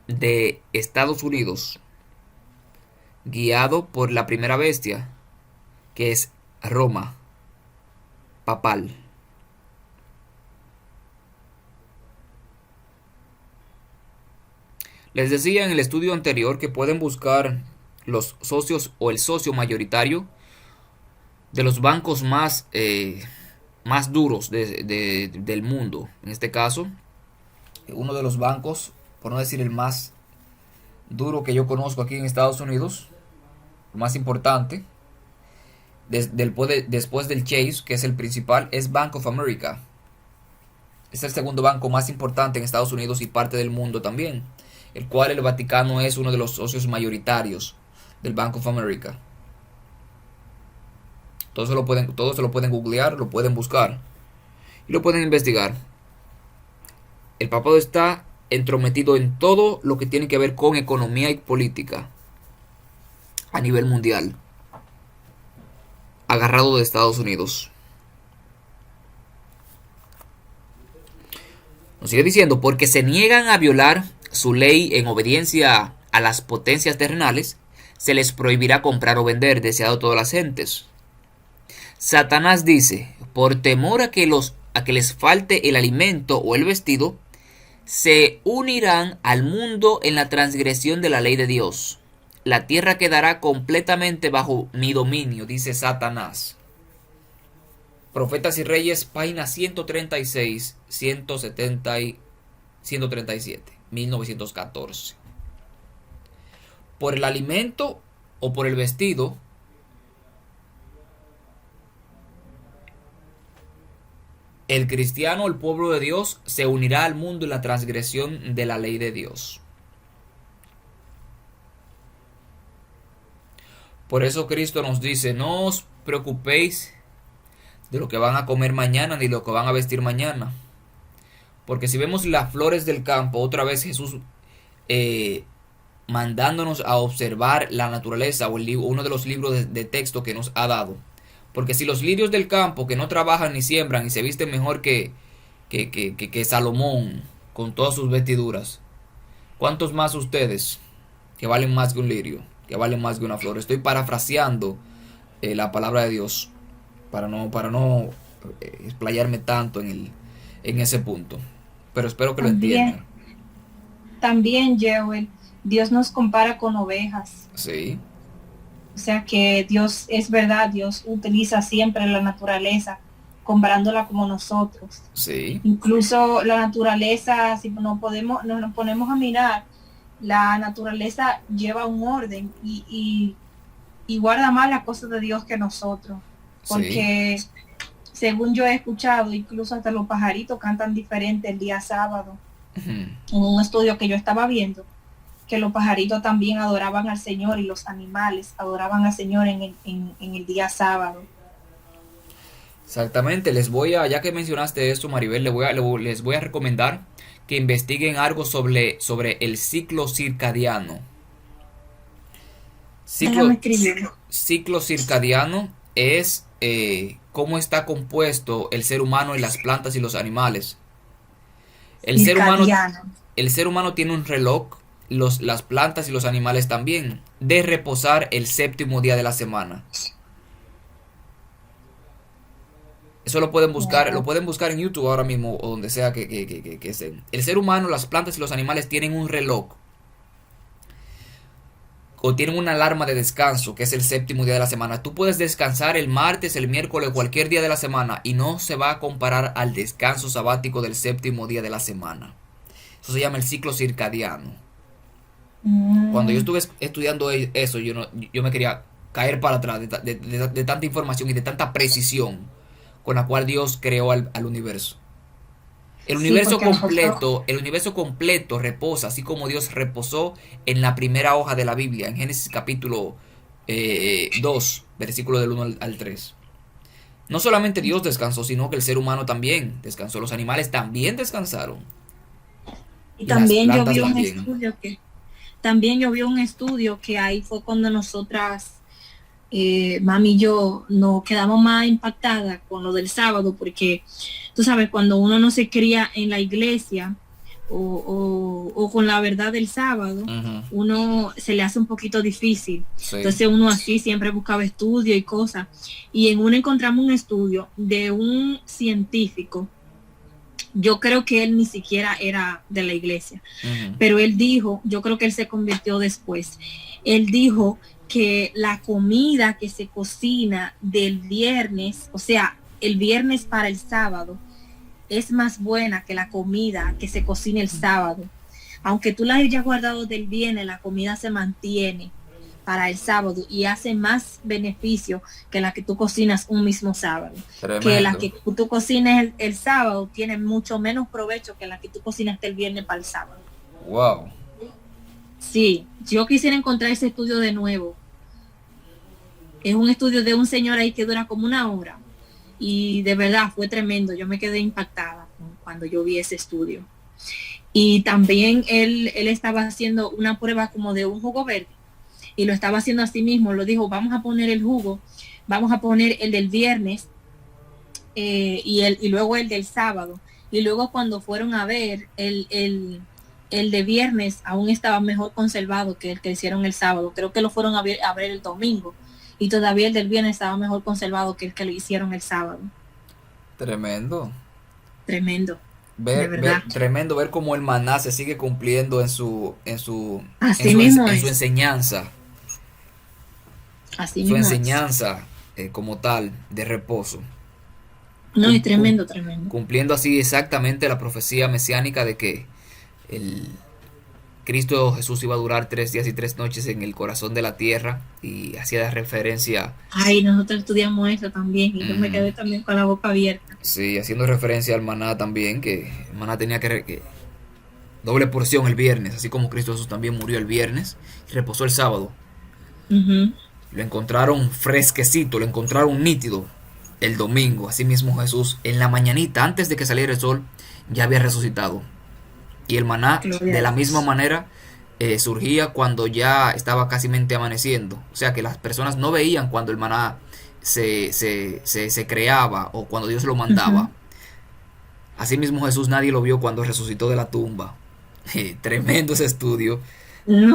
[SPEAKER 1] de Estados Unidos, guiado por la primera bestia, que es Roma papal. Les decía en el estudio anterior que pueden buscar los socios o el socio mayoritario de los bancos más duros del mundo. En este caso, uno de los bancos, por no decir el más duro que yo conozco aquí en Estados Unidos, lo más importante, después del Chase, que es el principal, es Bank of America. Es el segundo banco más importante en Estados Unidos y parte del mundo también, el cual el Vaticano es uno de los socios mayoritarios del Bank of America. Todos se lo pueden googlear, lo pueden buscar y lo pueden investigar. El papado está entrometido en todo lo que tiene que ver con economía y política a nivel mundial, agarrado de Estados Unidos. Nos sigue diciendo, porque se niegan a violar su ley en obediencia a las potencias terrenales, se les prohibirá comprar o vender, deseado todas las gentes. Satanás dice, por temor a que les falte el alimento o el vestido, se unirán al mundo en la transgresión de la ley de Dios. La tierra quedará completamente bajo mi dominio, dice Satanás. Profetas y Reyes, página 136, 170 y 137, 1914. Por el alimento o por el vestido, el cristiano, el pueblo de Dios, se unirá al mundo en la transgresión de la ley de Dios. Por eso Cristo nos dice, no os preocupéis de lo que van a comer mañana ni lo que van a vestir mañana. Porque si vemos las flores del campo, otra vez Jesús mandándonos a observar la naturaleza, o uno de los libros de texto que nos ha dado. Porque si los lirios del campo, que no trabajan ni siembran y se visten mejor que Salomón con todas sus vestiduras, ¿cuántos más ustedes que valen más que un lirio, que valen más que una flor? Estoy parafraseando la palabra de Dios para no explayarme tanto en ese punto, pero espero que lo entiendan.
[SPEAKER 7] También, Joel, Dios nos compara con ovejas.
[SPEAKER 1] Sí.
[SPEAKER 7] O sea que Dios, es verdad, Dios utiliza siempre la naturaleza, comparándola como nosotros.
[SPEAKER 1] Sí.
[SPEAKER 7] Incluso la naturaleza, si nos ponemos a mirar, la naturaleza lleva un orden y guarda más las cosas de Dios que nosotros. Porque según yo he escuchado, incluso hasta los pajaritos cantan diferente el día sábado. En un estudio que yo estaba viendo, que los pajaritos también adoraban al Señor y los animales adoraban al Señor en el día sábado.
[SPEAKER 1] Exactamente, ya que mencionaste esto, Maribel, les voy a recomendar que investiguen algo sobre el ciclo circadiano. Ciclo circadiano es cómo está compuesto el ser humano y las plantas y los animales. El ser humano tiene un reloj, las plantas y los animales también, de reposar el séptimo día de la semana. Eso lo pueden buscar en YouTube ahora mismo o donde sea que estén. El ser humano, las plantas y los animales tienen un reloj o tienen una alarma de descanso, que es el séptimo día de la semana. Tú puedes descansar el martes, el miércoles, cualquier día de la semana y no se va a comparar al descanso sabático del séptimo día de la semana. Eso se llama el ciclo circadiano. Cuando yo estuve estudiando eso, yo me quería caer para atrás de tanta información y de tanta precisión con la cual Dios creó al universo. El universo completo reposa, así como Dios reposó en la primera hoja de la Biblia, en Génesis capítulo 2, versículo del 1 al 3. No solamente Dios descansó, sino que el ser humano también descansó. Los animales también descansaron.
[SPEAKER 2] Y también
[SPEAKER 1] las
[SPEAKER 2] yo
[SPEAKER 1] plantas
[SPEAKER 2] vi un
[SPEAKER 1] también.
[SPEAKER 2] estudio que ahí fue cuando nosotras, mami y yo, nos quedamos más impactadas con lo del sábado, porque tú sabes, cuando uno no se cría en la iglesia o con la verdad del sábado, uno se le hace un poquito difícil.
[SPEAKER 1] Sí.
[SPEAKER 2] Entonces uno así siempre buscaba estudio y cosas. Y en uno encontramos un estudio de un científico. Yo creo que él ni siquiera era de la iglesia, pero él dijo, yo creo que él se convirtió después. Él dijo que la comida que se cocina del viernes, o sea, el viernes para el sábado, es más buena que la comida que se cocina el sábado. Aunque tú la hayas guardado del viernes, la comida se mantiene para el sábado y hace más beneficio que la que tú cocinas un mismo sábado.
[SPEAKER 1] Tremendo.
[SPEAKER 2] Que la que tú cocines el sábado tiene mucho menos provecho que la que tú cocinaste el viernes para el sábado.
[SPEAKER 1] Wow.
[SPEAKER 2] Sí, yo quisiera encontrar ese estudio de nuevo. Es un estudio de un señor ahí que dura como 1 hora. Y de verdad fue tremendo. Yo me quedé impactada cuando yo vi ese estudio. Y también él estaba haciendo una prueba como de un jugo verde. Y lo estaba haciendo así mismo. Lo dijo, vamos a poner el jugo, vamos a poner el del viernes y luego el del sábado. Y luego cuando fueron a ver, el de viernes aún estaba mejor conservado que el que hicieron el sábado. Creo que lo fueron a ver el domingo. Y todavía el del viernes estaba mejor conservado que el que lo hicieron el sábado.
[SPEAKER 1] Tremendo.
[SPEAKER 2] Tremendo.
[SPEAKER 1] Tremendo ver cómo el maná se sigue cumpliendo en su enseñanza.
[SPEAKER 2] Así
[SPEAKER 1] su
[SPEAKER 2] mismo
[SPEAKER 1] enseñanza como tal de reposo.
[SPEAKER 2] No, es tremendo, tremendo.
[SPEAKER 1] Cumpliendo así exactamente la profecía mesiánica de que el Cristo Jesús iba a durar 3 días y 3 noches en el corazón de la tierra, y hacía referencia.
[SPEAKER 2] Ay, nosotros estudiamos eso también y yo me quedé también con la boca abierta.
[SPEAKER 1] Sí, haciendo referencia al maná también, que el maná tenía que doble porción el viernes, así como Cristo Jesús también murió el viernes y reposó el sábado. Lo encontraron fresquecito, lo encontraron nítido el domingo. Así mismo Jesús en la mañanita, antes de que saliera el sol, ya había resucitado. Y el maná de la misma manera surgía cuando ya estaba casi amaneciendo. O sea que las personas no veían cuando el maná se creaba o cuando Dios lo mandaba. Así mismo Jesús nadie lo vio cuando resucitó de la tumba. Tremendo ese estudio.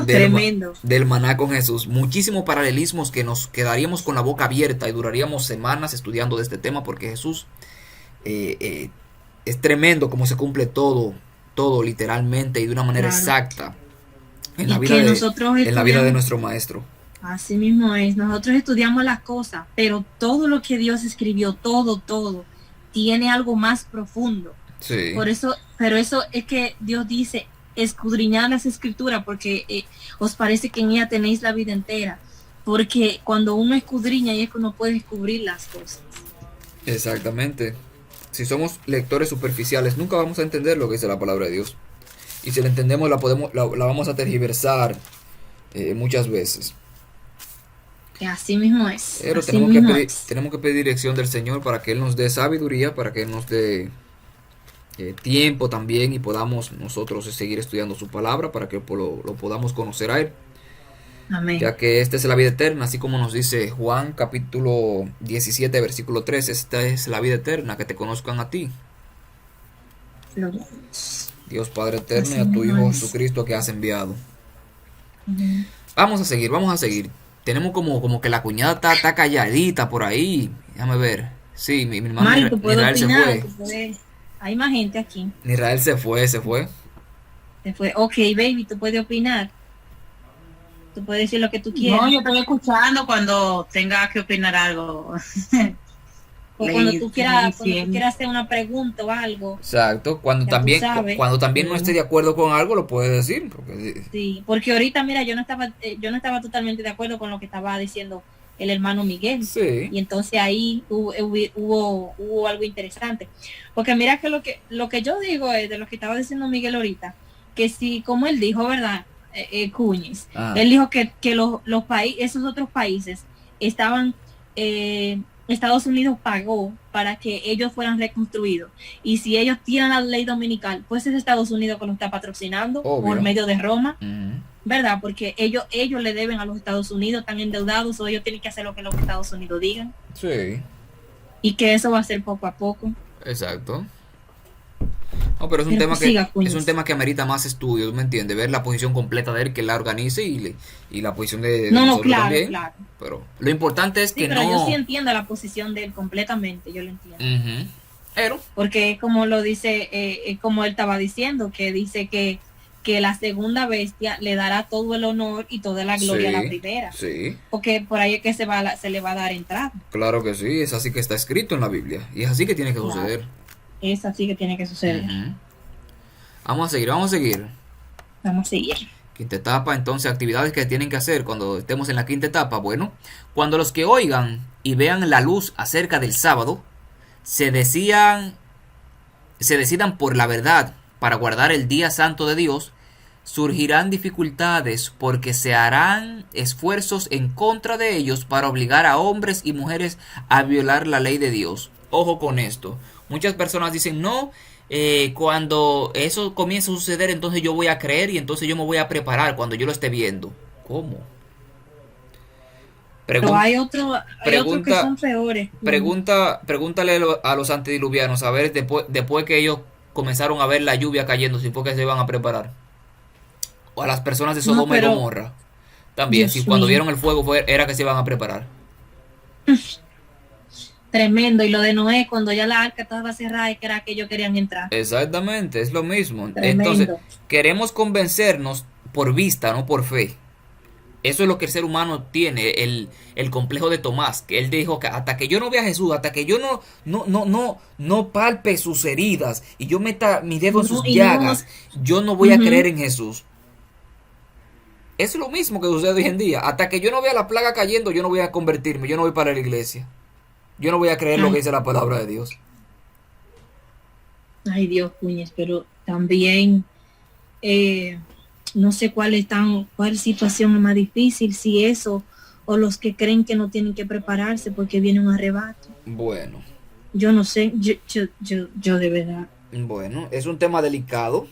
[SPEAKER 2] Tremendo.
[SPEAKER 1] Del maná con Jesús. Muchísimos paralelismos que nos quedaríamos con la boca abierta y duraríamos semanas estudiando de este tema, porque Jesús es tremendo como se cumple todo literalmente y de una manera exacta en la vida de nuestro maestro.
[SPEAKER 2] Así mismo es. Nosotros estudiamos las cosas, pero todo lo que Dios escribió, todo tiene algo más profundo.
[SPEAKER 1] Sí.
[SPEAKER 2] Pero eso es que Dios dice, escudriñad las escrituras, porque os parece que en ella tenéis la vida entera. Porque cuando uno escudriña, y es que uno puede descubrir las cosas.
[SPEAKER 1] Exactamente. Si somos lectores superficiales, nunca vamos a entender lo que dice la palabra de Dios. Y si la entendemos, la vamos a tergiversar muchas veces.
[SPEAKER 2] Así mismo es.
[SPEAKER 1] Pero tenemos que pedir dirección del Señor para que Él nos dé sabiduría, para que Él nos dé tiempo también, y podamos nosotros seguir estudiando su palabra, para que lo podamos conocer a Él.
[SPEAKER 2] Amén.
[SPEAKER 1] Ya que esta es la vida eterna, así como nos dice Juan capítulo 17 versículo 3, esta es la vida eterna, que te conozcan a ti, Dios Padre eterno, y a tu Hijo Jesucristo que has enviado. Vamos a seguir. Tenemos como que la cuñada está calladita por ahí. Déjame ver. Sí, mi hermano
[SPEAKER 2] Israel se fue. Hay más gente aquí.
[SPEAKER 1] Israel se fue.
[SPEAKER 2] Ok, baby, tú puedes opinar. tú puedes decir lo que tú
[SPEAKER 6] No,
[SPEAKER 2] quieras.
[SPEAKER 6] yo estoy escuchando cuando tenga que opinar algo.
[SPEAKER 2] O cuando
[SPEAKER 6] Leí-
[SPEAKER 2] tú quieras
[SPEAKER 6] diciendo.
[SPEAKER 2] hacer una pregunta o algo.
[SPEAKER 1] Exacto. Cuando
[SPEAKER 2] Ya tú
[SPEAKER 1] también,
[SPEAKER 2] sabes.
[SPEAKER 1] cuando también no esté de acuerdo con algo, lo puede decir. Porque,
[SPEAKER 2] Sí, porque ahorita, mira, yo no estaba totalmente de acuerdo con lo que estaba diciendo el hermano Miguel.
[SPEAKER 1] sí.
[SPEAKER 2] Y entonces ahí hubo algo interesante. Porque mira que lo que yo digo es de lo que estaba diciendo Miguel ahorita, que si, como él dijo, ¿verdad? Cuñiz,
[SPEAKER 1] Ah,
[SPEAKER 2] él dijo que los países, esos otros países estaban, Estados Unidos pagó para que ellos fueran reconstruidos. Y si ellos tienen la ley dominical, pues es Estados Unidos que lo está patrocinando
[SPEAKER 1] Obvio.
[SPEAKER 2] por medio de Roma.
[SPEAKER 1] ujú,
[SPEAKER 2] ¿Verdad? Porque ellos le deben a los Estados Unidos, están endeudados, o ellos tienen que hacer lo que los Estados Unidos digan,
[SPEAKER 1] sí.
[SPEAKER 2] y que eso va a ser poco a poco.
[SPEAKER 1] Exacto. No, pero es un
[SPEAKER 2] Pero
[SPEAKER 1] tema
[SPEAKER 2] pues siga,
[SPEAKER 1] que
[SPEAKER 2] Cuñiz.
[SPEAKER 1] es un tema que amerita más estudios, ¿me entiendes? Ver la posición completa de él, que la organice y la posición de
[SPEAKER 2] No,
[SPEAKER 1] nosotros
[SPEAKER 2] claro,
[SPEAKER 1] también.
[SPEAKER 2] claro.
[SPEAKER 1] Pero lo importante es
[SPEAKER 2] Sí,
[SPEAKER 1] que
[SPEAKER 2] pero
[SPEAKER 1] no.
[SPEAKER 2] yo sí entiendo la posición de él completamente, yo lo entiendo.
[SPEAKER 1] Ujú. Pero,
[SPEAKER 2] Porque es como lo dice, como él estaba diciendo, que dice que la segunda bestia le dará todo el honor y toda la gloria a la
[SPEAKER 1] sí,
[SPEAKER 2] primera.
[SPEAKER 1] sí,
[SPEAKER 2] Porque por ahí es que se le va a dar entrada.
[SPEAKER 1] claro que sí, es así que está escrito en la Biblia y es así que tiene que
[SPEAKER 2] Claro.
[SPEAKER 1] suceder.
[SPEAKER 2] Es así que tiene que suceder.
[SPEAKER 1] Ujú. Vamos a seguir, vamos a seguir.
[SPEAKER 2] Vamos a seguir.
[SPEAKER 1] Quinta etapa, entonces, actividades que tienen que hacer cuando estemos en la quinta etapa. Bueno, cuando los que oigan y vean la luz acerca del sábado, se decidan por la verdad para guardar el día santo de Dios, surgirán dificultades porque se harán esfuerzos en contra de ellos para obligar a hombres y mujeres a violar la ley de Dios. Ojo con esto. Muchas personas dicen, no, cuando eso comience a suceder, entonces yo voy a creer y entonces yo me voy a preparar cuando yo lo esté viendo. ¿Cómo?
[SPEAKER 2] Pero hay otros que
[SPEAKER 1] pregunta-
[SPEAKER 2] son peores.
[SPEAKER 1] Pregúntale a los antediluvianos a ver después que ellos comenzaron a ver la lluvia cayendo, si fue que se iban a preparar. O a las personas de
[SPEAKER 2] No,
[SPEAKER 1] Sodoma y
[SPEAKER 2] pero-
[SPEAKER 1] Gomorra. También,
[SPEAKER 2] Dios
[SPEAKER 1] si cuando
[SPEAKER 2] mío.
[SPEAKER 1] vieron el fuego era que se iban a preparar.
[SPEAKER 2] Tremendo. Y lo de Noé, cuando ya la arca estaba cerrada, y que era que ellos querían entrar.
[SPEAKER 1] Exactamente, es lo mismo.
[SPEAKER 2] Tremendo.
[SPEAKER 1] Entonces, queremos convencernos por vista, no por fe. Eso es lo que el ser humano tiene, el complejo de Tomás, que él dijo que hasta que yo no vea a Jesús, hasta que yo no palpe sus heridas y yo meta mi dedo en sus
[SPEAKER 2] Y no-
[SPEAKER 1] llagas, yo no voy a
[SPEAKER 2] Ujú.
[SPEAKER 1] creer en Jesús. Es lo mismo que sucede hoy en día. Hasta que yo no vea la plaga cayendo, yo no voy a convertirme, yo no voy para la iglesia. Yo no voy a creer lo que dice la palabra de Dios.
[SPEAKER 2] Ay, Dios, Cuñes, pero también no sé cuál situación es más difícil, si eso o los que creen que no tienen que prepararse porque viene un arrebato.
[SPEAKER 1] Bueno,
[SPEAKER 2] Yo no sé, yo de verdad.
[SPEAKER 1] bueno, es un tema delicado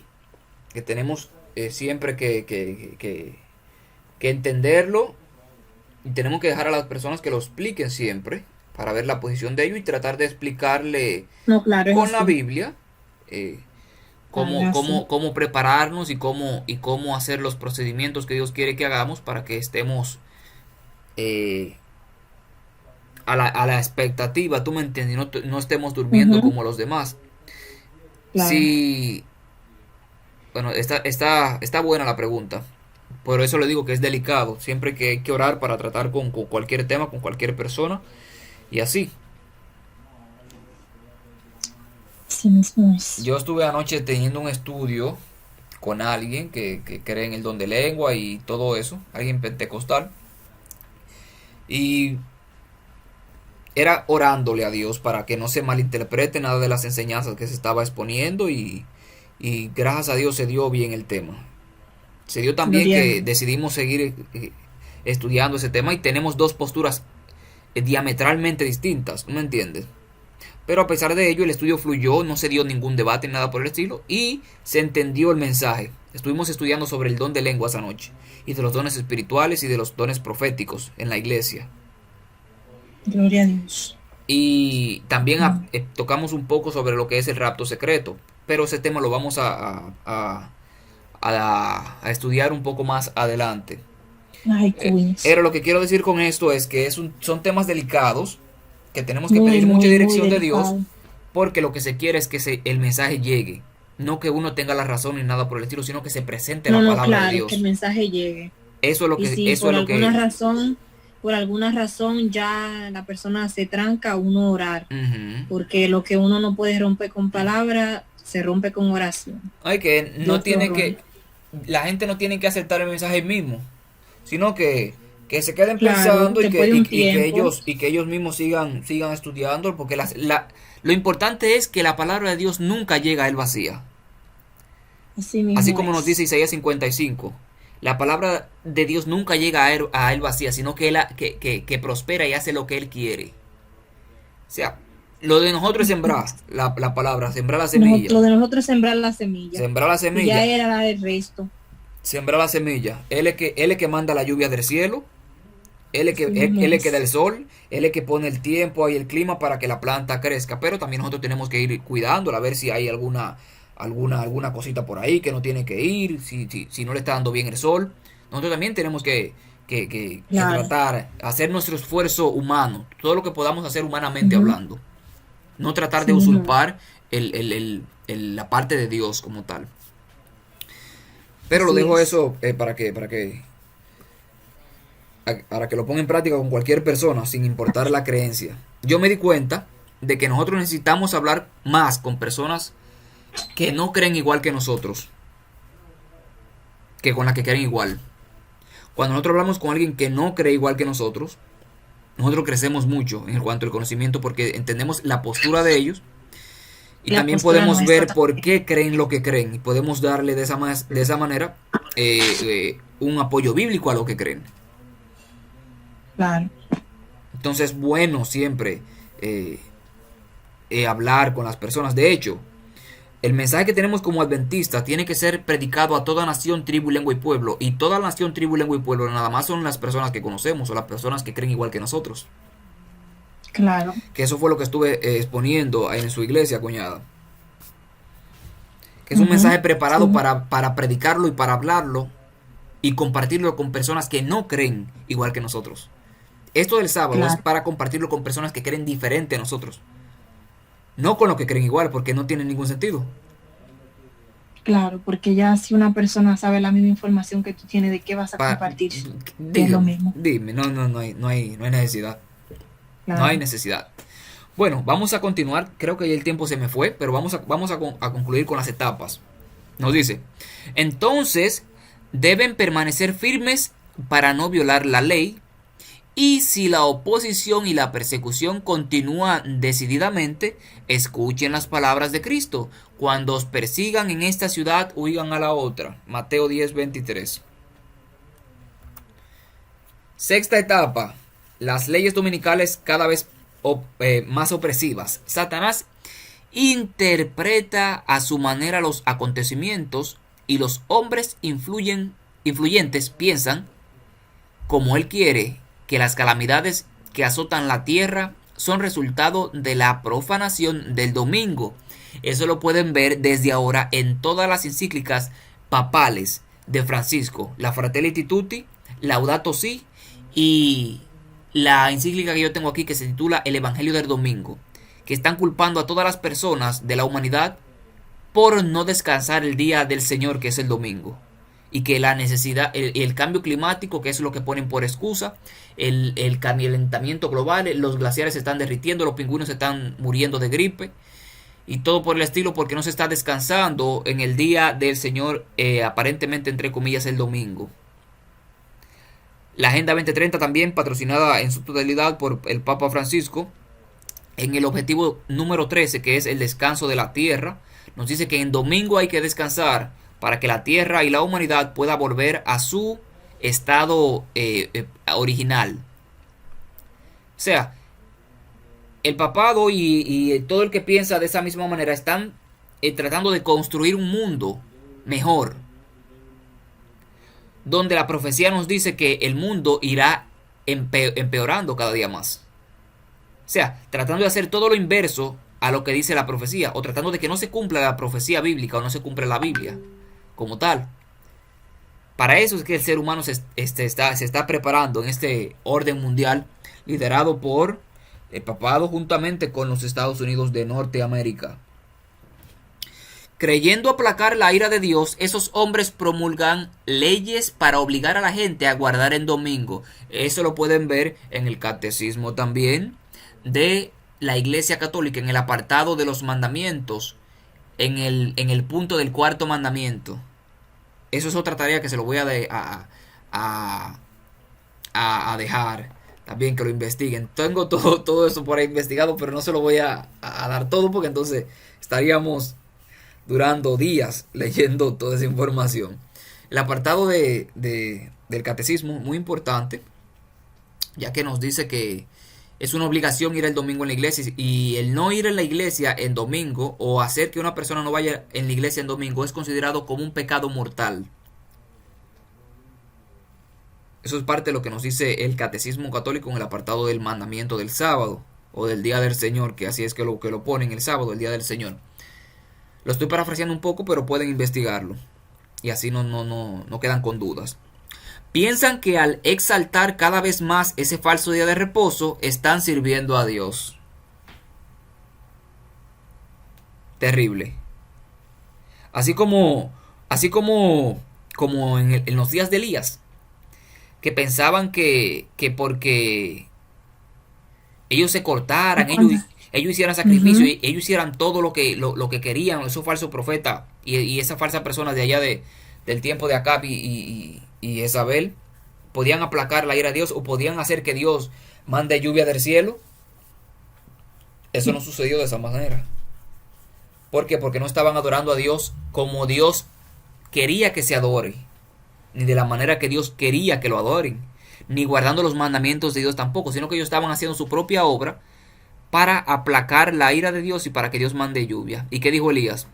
[SPEAKER 1] que tenemos siempre que entenderlo y tenemos que dejar a las personas que lo expliquen siempre para ver la posición de ellos y tratar de explicarle
[SPEAKER 2] No, claro, es
[SPEAKER 1] con la
[SPEAKER 2] así.
[SPEAKER 1] Biblia
[SPEAKER 2] Claro,
[SPEAKER 1] cómo prepararnos y cómo hacer los procedimientos que Dios quiere que hagamos para que estemos a la expectativa, tú me entiendes, no estemos durmiendo
[SPEAKER 2] Ujú.
[SPEAKER 1] como los demás.
[SPEAKER 2] Claro.
[SPEAKER 1] Sí, bueno, está buena la pregunta. Por eso le digo que es delicado. Siempre que hay que orar para tratar con cualquier tema, con cualquier persona. Y así.
[SPEAKER 2] Sí mismo es.
[SPEAKER 1] Yo estuve anoche teniendo un estudio con alguien que cree en el don de lengua y todo eso. Alguien pentecostal. Y era orándole a Dios para que no se malinterprete nada de las enseñanzas que se estaba exponiendo. Y gracias a Dios se dio bien el tema. Se dio también
[SPEAKER 2] Gloria a
[SPEAKER 1] que
[SPEAKER 2] Dios.
[SPEAKER 1] decidimos seguir estudiando ese tema y tenemos dos posturas diametralmente distintas, ¿no me entiendes? Pero a pesar de ello el estudio fluyó, no se dio ningún debate, nada por el estilo y se entendió el mensaje. Estuvimos estudiando sobre el don de lenguas anoche y de los dones espirituales y de los dones proféticos en la iglesia.
[SPEAKER 2] Gloria a Dios.
[SPEAKER 1] Y también tocamos un poco sobre lo que es el rapto secreto, pero ese tema lo vamos a estudiar un poco más adelante.
[SPEAKER 2] Ay, Cuñes.
[SPEAKER 1] Pero lo que quiero decir con esto es que son temas delicados que tenemos que
[SPEAKER 2] Muy,
[SPEAKER 1] pedir
[SPEAKER 2] muy,
[SPEAKER 1] mucha
[SPEAKER 2] muy
[SPEAKER 1] dirección de Dios,
[SPEAKER 2] delicado.
[SPEAKER 1] porque lo que se quiere es que el mensaje llegue, no que uno tenga la razón ni nada por el estilo, sino que se presente
[SPEAKER 2] No,
[SPEAKER 1] la
[SPEAKER 2] no,
[SPEAKER 1] palabra de
[SPEAKER 2] claro,
[SPEAKER 1] Dios.
[SPEAKER 2] que el mensaje llegue.
[SPEAKER 1] Eso es lo
[SPEAKER 2] Y
[SPEAKER 1] que,
[SPEAKER 2] si
[SPEAKER 1] eso
[SPEAKER 2] por
[SPEAKER 1] es lo que.
[SPEAKER 2] por alguna razón ya la persona se tranca, uno orar,
[SPEAKER 1] Ujú.
[SPEAKER 2] porque lo que uno no puede romper con palabras, se rompe con oración.
[SPEAKER 1] Ay, que no
[SPEAKER 2] Dios lo
[SPEAKER 1] tiene que,
[SPEAKER 2] rompe.
[SPEAKER 1] la gente no tiene que aceptar el mensaje mismo, sino que se queden
[SPEAKER 2] Claro,
[SPEAKER 1] pensando y
[SPEAKER 2] después de un
[SPEAKER 1] que
[SPEAKER 2] tiempo,
[SPEAKER 1] ellos mismos sigan estudiando, porque lo importante es que la palabra de Dios nunca llega a él vacía.
[SPEAKER 2] así
[SPEAKER 1] Así
[SPEAKER 2] mismo
[SPEAKER 1] como nos dice
[SPEAKER 2] es.
[SPEAKER 1] Isaías 55, la palabra de Dios nunca llega a él vacía, sino que, que prospera y hace lo que él quiere. O sea, lo de nosotros es sembrar la palabra, sembrar la semilla,
[SPEAKER 2] Lo de nosotros es sembrar la semilla,
[SPEAKER 1] sembrar la
[SPEAKER 2] y ya
[SPEAKER 1] semilla,
[SPEAKER 2] era la del resto.
[SPEAKER 1] sembrar la semilla. Él es que manda la lluvia del cielo,
[SPEAKER 2] Así mismo
[SPEAKER 1] él es que da
[SPEAKER 2] es.
[SPEAKER 1] el sol, él es que pone el tiempo y el clima para que la planta crezca, pero también nosotros tenemos que ir cuidándola, a ver si hay alguna cosita por ahí que no tiene que ir, si no le está dando bien el sol. Nosotros también tenemos que
[SPEAKER 2] Claro.
[SPEAKER 1] tratar, hacer nuestro esfuerzo humano, todo lo que podamos hacer humanamente
[SPEAKER 2] Ujú.
[SPEAKER 1] hablando. No tratar
[SPEAKER 2] Así
[SPEAKER 1] de
[SPEAKER 2] mismo es.
[SPEAKER 1] usurpar la parte de Dios como tal. Pero lo
[SPEAKER 2] Así
[SPEAKER 1] dejo
[SPEAKER 2] es.
[SPEAKER 1] eso para que lo ponga en práctica con cualquier persona, sin importar la creencia. Yo me di cuenta de que nosotros necesitamos hablar más con personas que no creen igual que nosotros, que con las que creen igual. Cuando nosotros hablamos con alguien que no cree igual que nosotros crecemos mucho en cuanto al conocimiento porque entendemos la postura de ellos y
[SPEAKER 2] La
[SPEAKER 1] también
[SPEAKER 2] postura
[SPEAKER 1] podemos
[SPEAKER 2] nuestra
[SPEAKER 1] ver por
[SPEAKER 2] también.
[SPEAKER 1] qué creen lo que creen y podemos darle de esa manera un apoyo bíblico a lo que creen.
[SPEAKER 2] Claro.
[SPEAKER 1] Entonces, bueno, siempre eh, hablar con las personas. De hecho, el mensaje que tenemos como adventistas tiene que ser predicado a toda nación, tribu, lengua y pueblo. Y toda nación, tribu, lengua y pueblo nada más son las personas que conocemos o las personas que creen igual que nosotros.
[SPEAKER 2] Claro.
[SPEAKER 1] Que eso fue lo que estuve exponiendo en su iglesia, cuñada. Que es un
[SPEAKER 2] Ujú.
[SPEAKER 1] mensaje preparado
[SPEAKER 2] Sí.
[SPEAKER 1] para predicarlo y para hablarlo y compartirlo con personas que no creen igual que nosotros. Esto del sábado es
[SPEAKER 2] Claro.
[SPEAKER 1] para compartirlo con personas que creen diferente a nosotros. No con los que creen igual, porque no tiene ningún sentido.
[SPEAKER 2] Claro, porque ya si una persona sabe la misma información que tú tienes, ¿de qué vas a
[SPEAKER 1] Pa-
[SPEAKER 2] compartir? Que es lo
[SPEAKER 1] dígame,
[SPEAKER 2] mismo.
[SPEAKER 1] dime, no hay necesidad. No hay
[SPEAKER 2] Claro.
[SPEAKER 1] necesidad. Bueno, vamos a continuar. Creo que ya el tiempo se me fue, pero vamos a concluir con las etapas. Nos dice, entonces deben permanecer firmes para no violar la ley. Y si la oposición y la persecución continúan decididamente, escuchen las palabras de Cristo. Cuando os persigan en esta ciudad, huyan a la otra. Mateo 10:23. Sexta etapa. Las leyes dominicales cada vez más opresivas. Satanás interpreta a su manera los acontecimientos y los hombres influyentes piensan, como él quiere, que las calamidades que azotan la tierra son resultado de la profanación del domingo. Eso lo pueden ver desde ahora en todas las encíclicas papales de Francisco, la Fratelli Tutti, Laudato Si y la encíclica que yo tengo aquí que se titula El Evangelio del Domingo, que están culpando a todas las personas de la humanidad por no descansar el día del Señor, que es el domingo. Y que la necesidad, el cambio climático, que es lo que ponen por excusa, el calentamiento global, los glaciares se están derritiendo, los pingüinos se están muriendo de gripe, y todo por el estilo, porque no se está descansando en el día del Señor, aparentemente entre comillas el domingo. La Agenda 2030 también, patrocinada en su totalidad por el Papa Francisco, en el objetivo número 13, que es el descanso de la tierra, nos dice que en domingo hay que descansar para que la tierra y la humanidad pueda volver a su estado original. O sea, el papado y todo el que piensa de esa misma manera están tratando de construir un mundo mejor, donde la profecía nos dice que el mundo irá empeorando cada día más. O sea, tratando de hacer todo lo inverso a lo que dice la profecía, o tratando de que no se cumpla la profecía bíblica o no se cumpla la Biblia como tal. Para eso es que el ser humano se está preparando en este orden mundial liderado por el papado juntamente con los Estados Unidos de Norteamérica. Creyendo aplacar la ira de Dios, esos hombres promulgan leyes para obligar a la gente a guardar el domingo. Eso lo pueden ver en el catecismo también de la Iglesia Católica, en el apartado de los mandamientos, en el punto del cuarto mandamiento. Eso es otra tarea que se lo voy a dejar también, que lo investiguen. Tengo todo eso por ahí investigado, pero no se lo voy a dar todo, porque entonces estaríamos durando días leyendo toda esa información. El apartado del catecismo, muy importante, ya que nos dice que es una obligación ir el domingo en la iglesia, y el no ir en la iglesia en domingo, o hacer que una persona no vaya en la iglesia en domingo, es considerado como un pecado mortal. Eso es parte de lo que nos dice el catecismo católico en el apartado del mandamiento del sábado, o del día del Señor, que así es que lo ponen, el sábado, el día del Señor. Lo estoy parafraseando un poco, pero pueden investigarlo, y así no quedan con dudas. Piensan que al exaltar cada vez más ese falso día de reposo, están sirviendo a Dios. Terrible. Así como en los días de Elías, que pensaban que porque ellos se cortaran, ellos hicieran sacrificio, ellos hicieran todo lo que querían, esos falsos profetas y esas falsas personas de allá del tiempo de Acab y Jezabel, podían aplacar la ira de Dios, o podían hacer que Dios mande lluvia del cielo. Eso no sucedió de esa manera. ¿Por qué? Porque no estaban adorando a Dios como Dios quería que se adore, ni de la manera que Dios quería que lo adoren, ni guardando los mandamientos de Dios tampoco, sino que ellos estaban haciendo su propia obra para aplacar la ira de Dios y para que Dios mande lluvia. ¿Y qué dijo Elías?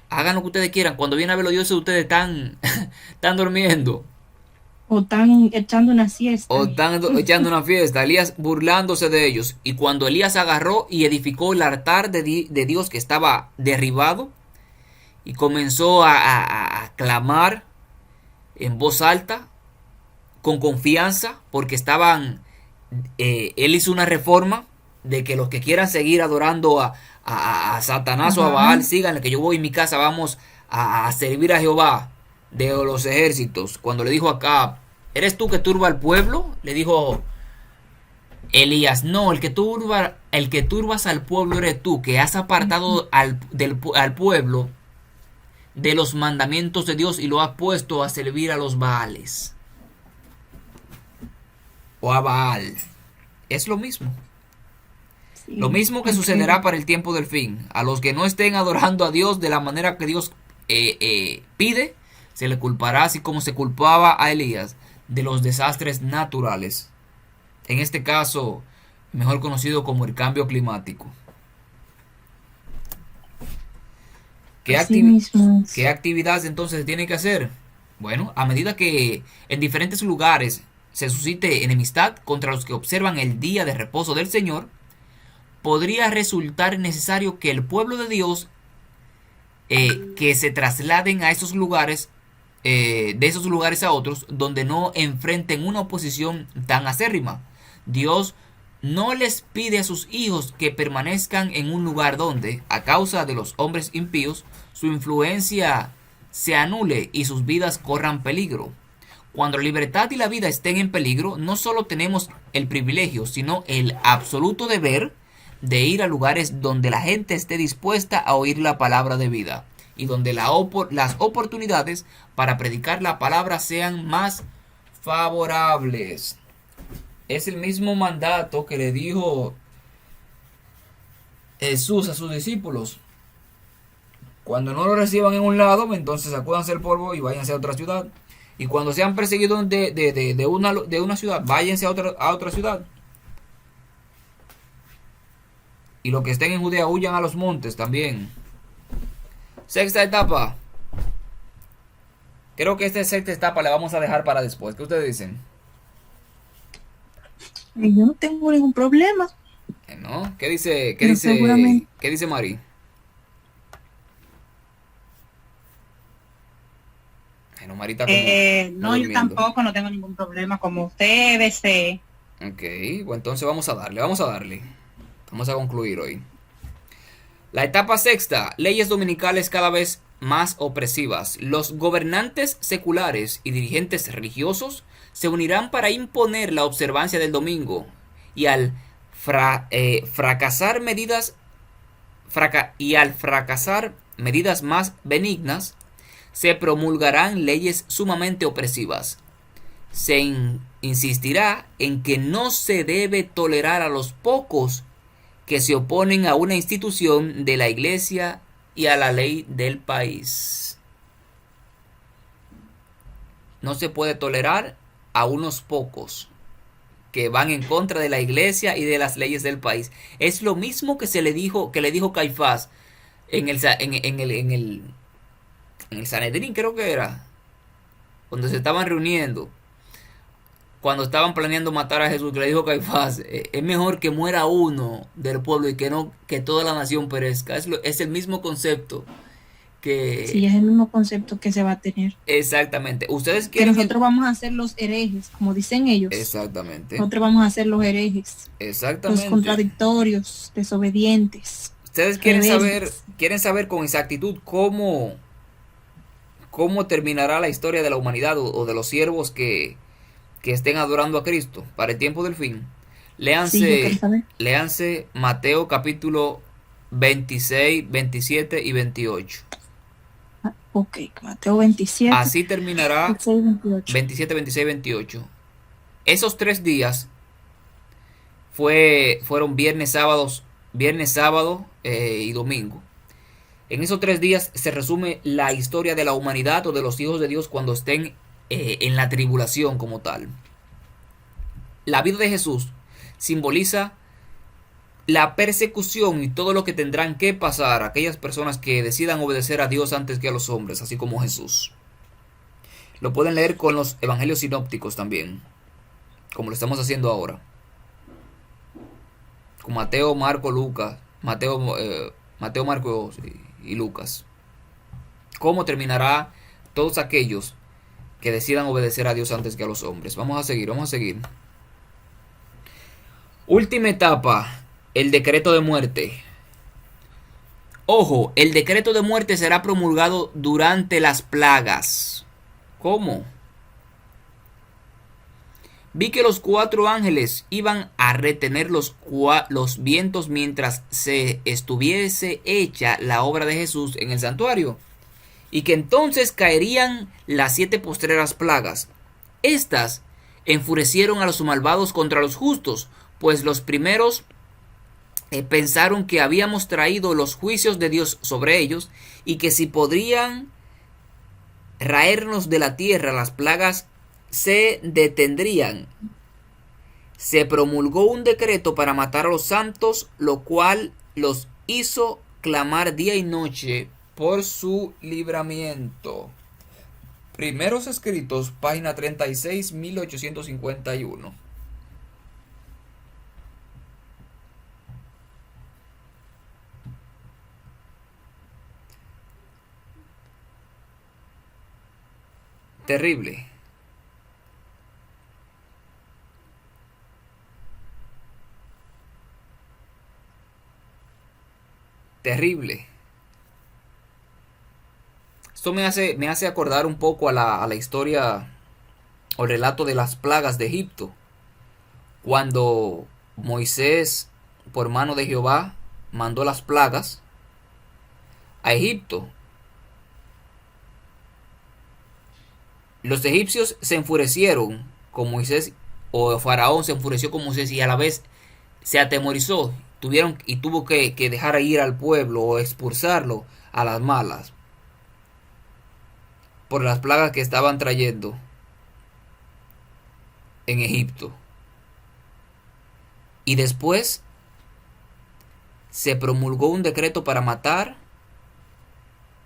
[SPEAKER 1] Hagan lo que ustedes quieran. Cuando viene a ver los dioses, ustedes están durmiendo.
[SPEAKER 7] O están echando una siesta.
[SPEAKER 1] O están echando una fiesta. Elías burlándose de ellos. Y cuando Elías agarró y edificó el altar de Dios que estaba derribado, y comenzó a clamar en voz alta, con confianza, porque él hizo una reforma de que los que quieran seguir adorando a Satanás o a Baal, síganle, que yo voy en mi casa, vamos a servir a Jehová de los ejércitos. Cuando le dijo acá, ¿eres tú que turba al pueblo? Le dijo Elías, no, el que turbas al pueblo eres tú, que has apartado al pueblo de los mandamientos de Dios y lo has puesto a servir a los Baales o a Baal. Es lo mismo. Sí, lo mismo que sucederá para el tiempo del fin. A los que no estén adorando a Dios de la manera que Dios pide, se le culpará, así como se culpaba a Elías, de los desastres naturales. En este caso, mejor conocido como el cambio climático. ¿Qué actividades entonces se tienen que hacer? Bueno, a medida que en diferentes lugares se suscite enemistad contra los que observan el día de reposo del Señor, podría resultar necesario que el pueblo de Dios que se trasladen a esos lugares, de esos lugares a otros, donde no enfrenten una oposición tan acérrima. Dios no les pide a sus hijos que permanezcan en un lugar donde, a causa de los hombres impíos, su influencia se anule y sus vidas corran peligro. Cuando la libertad y la vida estén en peligro, no solo tenemos el privilegio, sino el absoluto deber de ir a lugares donde la gente esté dispuesta a oír la palabra de vida y donde las oportunidades para predicar la palabra sean más favorables. Es el mismo mandato que le dijo Jesús a sus discípulos. Cuando no lo reciban en un lado, entonces sacúdanse el polvo y váyanse a otra ciudad. Y cuando sean perseguidos de una ciudad, váyanse a otra ciudad. Y los que estén en Judea huyan a los montes también. Sexta etapa. Creo que esta sexta etapa la vamos a dejar para después. ¿Qué ustedes dicen?
[SPEAKER 7] Yo no tengo ningún problema.
[SPEAKER 1] ¿No? ¿Qué dice Mari? Bueno, Marita
[SPEAKER 6] no, yo tampoco no tengo ningún problema, como usted desee.
[SPEAKER 1] Ok, bueno, entonces vamos a darle. Vamos a concluir hoy. La etapa sexta, leyes dominicales cada vez más opresivas. Los gobernantes seculares y dirigentes religiosos se unirán para imponer la observancia del domingo y al fracasar medidas más benignas, se promulgarán leyes sumamente opresivas. Se insistirá en que no se debe tolerar a los pocos que se oponen a una institución de la Iglesia y a la ley del país. No se puede tolerar a unos pocos que van en contra de la Iglesia y de las leyes del país. Es lo mismo que le dijo Caifás en el Sanedrín, creo que era, cuando se estaban reuniendo, cuando estaban planeando matar a Jesús, que le dijo Caifás, es mejor que muera uno del pueblo y que toda la nación perezca. Es el mismo concepto que...
[SPEAKER 7] Sí, es el mismo concepto que se va a tener.
[SPEAKER 1] Exactamente. Ustedes
[SPEAKER 7] Que
[SPEAKER 1] quieren...
[SPEAKER 7] nosotros vamos a ser los herejes, como dicen ellos.
[SPEAKER 1] Exactamente.
[SPEAKER 7] Nosotros vamos a ser los herejes.
[SPEAKER 1] Exactamente.
[SPEAKER 7] Los contradictorios, desobedientes.
[SPEAKER 1] Ustedes quieren saber con exactitud cómo terminará la historia de la humanidad o de los siervos que estén adorando a Cristo para el tiempo del fin. Léanse Mateo capítulo 26, 27 y 28.
[SPEAKER 7] Ok, Mateo 27.
[SPEAKER 1] Así terminará
[SPEAKER 7] 26, 28.
[SPEAKER 1] 27, 26, 28. Esos 3 días fueron viernes, sábado y domingo. En esos 3 días se resume la historia de la humanidad o de los hijos de Dios cuando estén en la tribulación como tal. La vida de Jesús simboliza la persecución y todo lo que tendrán que pasar aquellas personas que decidan obedecer a Dios antes que a los hombres, así como Jesús. Lo pueden leer con los evangelios sinópticos también, como lo estamos haciendo ahora, con Mateo, Marco, Lucas, Mateo, Marcos y Lucas. ¿Cómo terminará todos aquellos que decidan obedecer a Dios antes que a los hombres? Vamos a seguir. Última etapa, el decreto de muerte. Ojo, el decreto de muerte será promulgado durante las plagas. ¿Cómo? Vi que los 4 ángeles iban a retener los vientos mientras se estuviese hecha la obra de Jesús en el santuario, y que entonces caerían las 7 postreras plagas. Estas enfurecieron a los malvados contra los justos, pues los primeros pensaron que habíamos traído los juicios de Dios sobre ellos, y que si podrían raernos de la tierra, las plagas se detendrían. Se promulgó un decreto para matar a los santos, lo cual los hizo clamar día y noche por su libramiento. Primeros escritos, página 36, 1851. Terrible. Terrible. Esto me hace acordar un poco a la historia o el relato de las plagas de Egipto. Cuando Moisés, por mano de Jehová, mandó las plagas a Egipto. Los egipcios se enfurecieron con Moisés, o Faraón se enfureció con Moisés y a la vez se atemorizó. Tuvo que dejar ir al pueblo o expulsarlo a las malas por las plagas que estaban trayendo en Egipto. Y después se promulgó un decreto para matar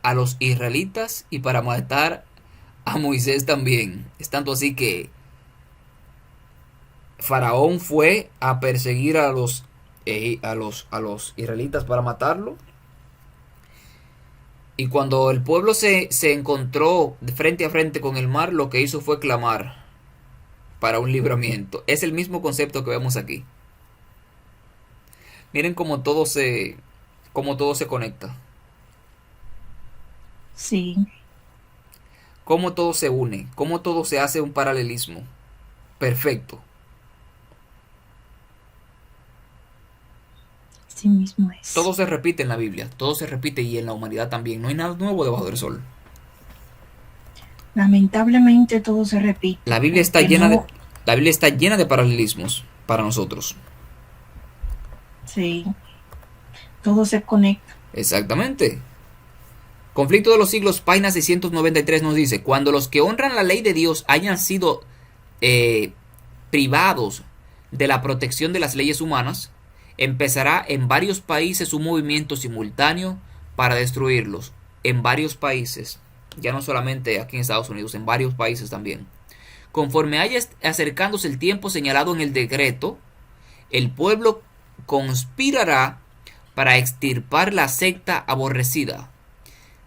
[SPEAKER 1] a los israelitas y para matar a Moisés también. Es tanto así que Faraón fue a perseguir a los israelitas para matarlo. Y cuando el pueblo se encontró frente a frente con el mar, lo que hizo fue clamar para un libramiento. Es el mismo concepto que vemos aquí. Miren cómo todo se cómo todo se conecta,
[SPEAKER 7] Sí,
[SPEAKER 1] cómo todo se une, cómo todo se hace un paralelismo perfecto.
[SPEAKER 7] así mismo es.
[SPEAKER 1] Todo se repite en la Biblia, todo se repite y en la humanidad también. No hay nada nuevo debajo del sol.
[SPEAKER 7] Lamentablemente todo se repite.
[SPEAKER 1] La Biblia está
[SPEAKER 7] porque
[SPEAKER 1] llena de,
[SPEAKER 7] no-
[SPEAKER 1] la Biblia está llena de paralelismos para nosotros.
[SPEAKER 7] Sí, todo se conecta.
[SPEAKER 1] Exactamente. Conflicto de los siglos, página 693 nos dice, cuando los que honran la ley de Dios hayan sido privados de la protección de las leyes humanas, empezará en varios países un movimiento simultáneo para destruirlos. En varios países, ya no solamente aquí en Estados Unidos, en varios países también. Conforme haya acercándose el tiempo señalado en el decreto, el pueblo conspirará para extirpar la secta aborrecida.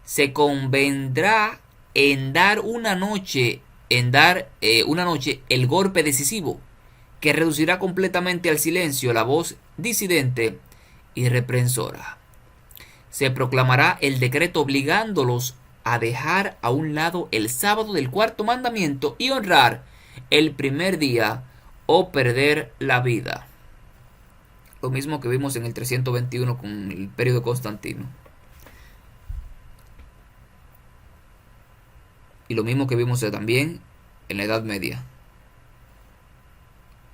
[SPEAKER 1] Se convendrá en dar una noche el golpe decisivo que reducirá completamente al silencio la voz disidente y reprensora. Se proclamará el decreto obligándolos a dejar a un lado el sábado del cuarto mandamiento y honrar el primer día o perder la vida. Lo mismo que vimos en el 321 con el periodo de Constantino. Y lo mismo que vimos también en la Edad Media.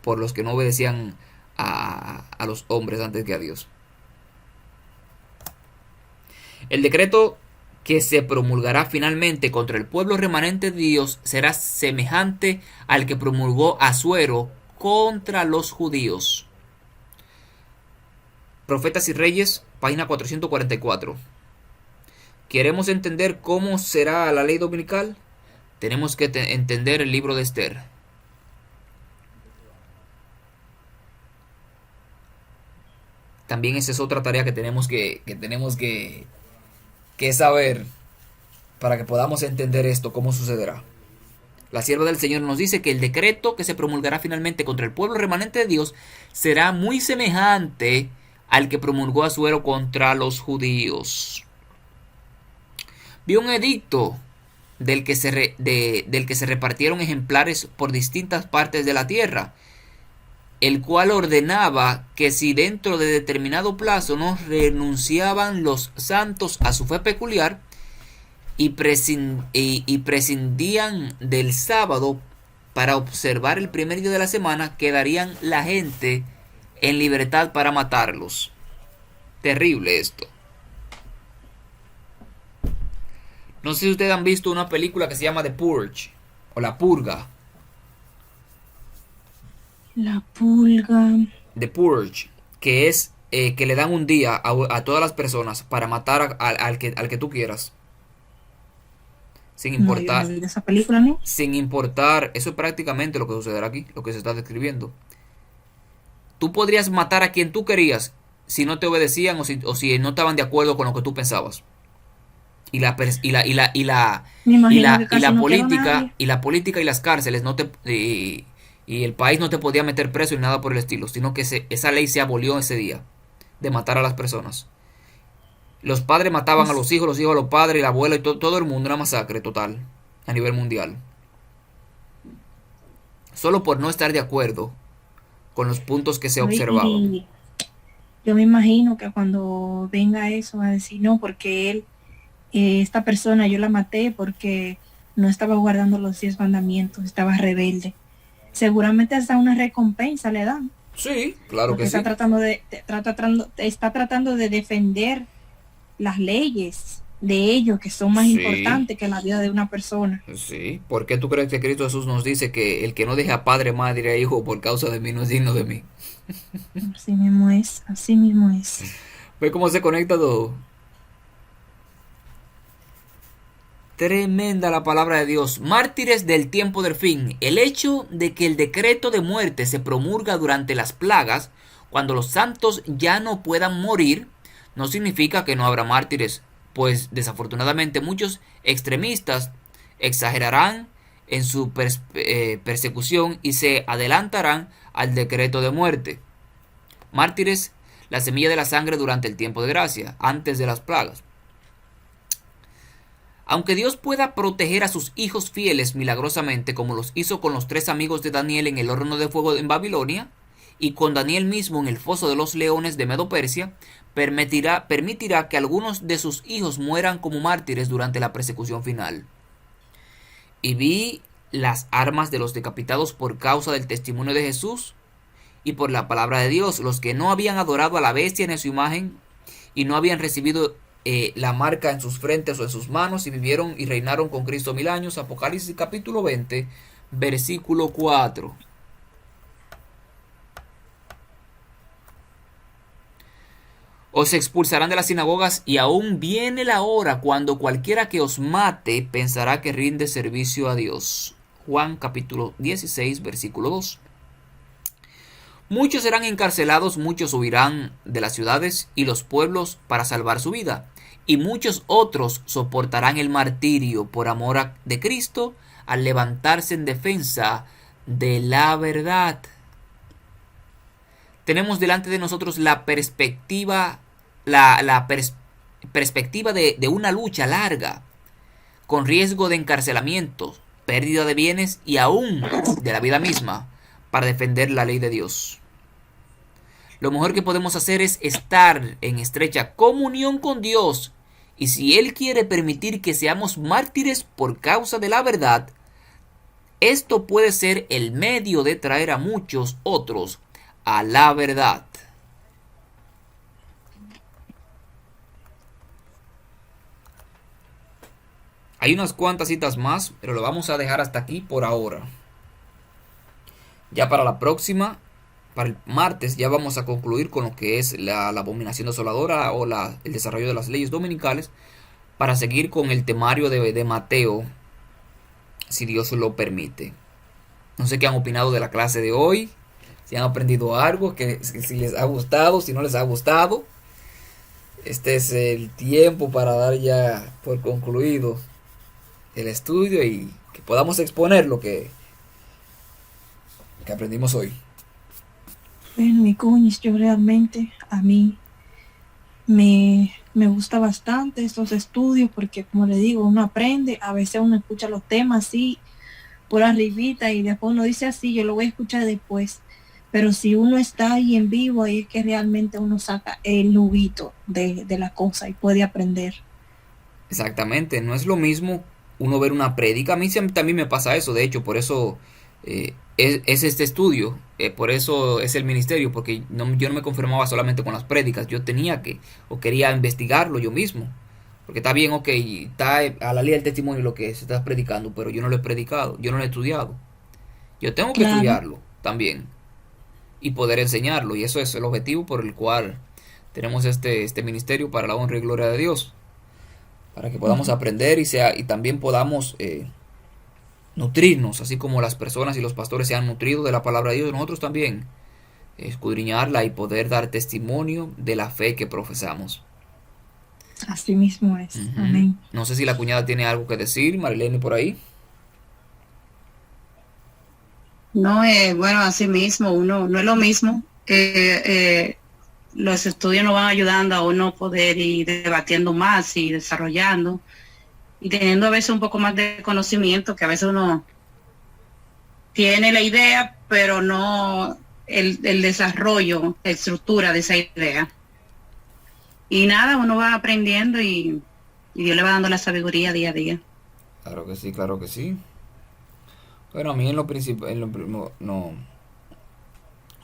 [SPEAKER 1] Por los que no obedecían a los hombres antes que a Dios. El decreto que se promulgará finalmente contra el pueblo remanente de Dios será semejante al que promulgó Asuero contra los judíos. Profetas y Reyes, página 444. ¿Queremos entender cómo será la ley dominical? Tenemos que entender el libro de Esther. También esa es otra tarea que tenemos que saber para que podamos entender esto, cómo sucederá. La sierva del Señor nos dice que el decreto que se promulgará finalmente contra el pueblo remanente de Dios será muy semejante al que promulgó Asuero contra los judíos. Vi un edicto del que se repartieron ejemplares por distintas partes de la tierra, el cual ordenaba que si dentro de determinado plazo no renunciaban los santos a su fe peculiar y prescindían del sábado para observar el primer día de la semana, quedarían la gente en libertad para matarlos. Terrible esto. No sé si ustedes han visto una película que se llama The Purge o La Purga.
[SPEAKER 7] La pulga.
[SPEAKER 1] The Purge, que es que le dan un día a todas las personas para matar al que tú quieras. Sin importar.
[SPEAKER 7] No, yo no vi esa película, ¿no?
[SPEAKER 1] Sin importar. Eso es prácticamente lo que sucederá aquí, lo que se está describiendo. Tú podrías matar a quien tú querías si no te obedecían o si no estaban de acuerdo con lo que tú pensabas. Y la política y las cárceles no te y el país no te podía meter preso ni nada por el estilo, sino que esa ley se abolió ese día de matar a las personas. Los padres mataban a los hijos a los padres, y la abuela y todo el mundo, una masacre total a nivel mundial. Solo por no estar de acuerdo con los puntos que se observaban.
[SPEAKER 7] Yo me imagino que cuando venga eso va a decir, no, porque esta persona yo la maté porque no estaba guardando los 10 mandamientos, estaba rebelde. Seguramente hasta una recompensa le dan.
[SPEAKER 1] Sí, claro
[SPEAKER 7] porque
[SPEAKER 1] que sí.
[SPEAKER 7] Está tratando de defender las leyes de ellos, que son más importantes que la vida de una persona.
[SPEAKER 1] Sí, ¿por qué tú crees que Cristo Jesús nos dice que el que no deja padre, madre e hijo por causa de mí no es digno de mí?
[SPEAKER 7] Así mismo es, así mismo es.
[SPEAKER 1] ¿Ve cómo se conecta todo? Tremenda la palabra de Dios. Mártires del tiempo del fin. El hecho de que el decreto de muerte se promulga durante las plagas, cuando los santos ya no puedan morir, no significa que no habrá mártires, pues desafortunadamente muchos extremistas exagerarán en su persecución y se adelantarán al decreto de muerte. Mártires. la semilla de la sangre durante el tiempo de gracia, antes de las plagas. Aunque Dios pueda proteger a sus hijos fieles milagrosamente, como los hizo con los 3 amigos de Daniel en el horno de fuego en Babilonia, y con Daniel mismo en el foso de los leones de Medo-Persia, permitirá que algunos de sus hijos mueran como mártires durante la persecución final. Y vi las armas de los decapitados por causa del testimonio de Jesús y por la palabra de Dios, los que no habían adorado a la bestia ni a su imagen y no habían recibido la marca en sus frentes o en sus manos, y vivieron y reinaron con Cristo 1000 años. Apocalipsis capítulo 20, versículo 4. Os expulsarán de las sinagogas, y aún viene la hora cuando cualquiera que os mate pensará que rinde servicio a Dios. Juan capítulo 16, versículo 2. Muchos serán encarcelados, muchos huirán de las ciudades y los pueblos para salvar su vida, y muchos otros soportarán el martirio por amor de Cristo al levantarse en defensa de la verdad. Tenemos delante de nosotros la perspectiva de una lucha larga, con riesgo de encarcelamiento, pérdida de bienes y aún de la vida misma, para defender la ley de Dios. Lo mejor que podemos hacer es estar en estrecha comunión con Dios, y si Él quiere permitir que seamos mártires por causa de la verdad, esto puede ser el medio de traer a muchos otros a la verdad. Hay unas cuantas citas más, pero lo vamos a dejar hasta aquí por ahora. Ya para la próxima, para el martes, ya vamos a concluir con lo que es la abominación desoladora o el desarrollo de las leyes dominicales, para seguir con el temario de Mateo, si Dios lo permite. No sé qué han opinado de la clase de hoy, si han aprendido algo, si les ha gustado, si no les ha gustado. Este es el tiempo para dar ya por concluido el estudio y que podamos exponer lo que aprendimos hoy.
[SPEAKER 7] Bueno, mi cuñis, yo realmente a mí me gusta bastante estos estudios porque, como le digo, uno aprende, a veces uno escucha los temas así por arribita y después uno dice así, yo lo voy a escuchar después, pero si uno está ahí en vivo, ahí es que realmente uno saca el juguito de la cosa y puede aprender.
[SPEAKER 1] Exactamente, no es lo mismo uno ver una prédica. A mí también me pasa eso, de hecho, por eso es este estudio, por eso es el ministerio, porque yo no me conformaba solamente con las prédicas, yo quería investigarlo yo mismo, porque está bien, ok, está a la ley del testimonio lo que se está predicando, pero yo no lo he predicado, yo no lo he estudiado, yo tengo que estudiarlo también y poder enseñarlo, y eso es el objetivo por el cual tenemos este ministerio, para la honra y gloria de Dios, para que podamos aprender y también podamos nutrirnos, así como las personas y los pastores se han nutrido de la palabra de Dios, nosotros también escudriñarla y poder dar testimonio de la fe que profesamos.
[SPEAKER 7] Así mismo es. Amén.
[SPEAKER 1] No sé si la cuñada tiene algo que decir, Marilene, por ahí.
[SPEAKER 6] No, bueno, así mismo, uno no es lo mismo. Los estudios nos van ayudando a uno poder ir debatiendo más y desarrollando y teniendo a veces un poco más de conocimiento, que a veces uno tiene la idea, pero no el desarrollo, la estructura de esa idea. Y nada, uno va aprendiendo y Dios le va dando la sabiduría día a día.
[SPEAKER 1] Claro que sí, claro que sí. Bueno, a mí en lo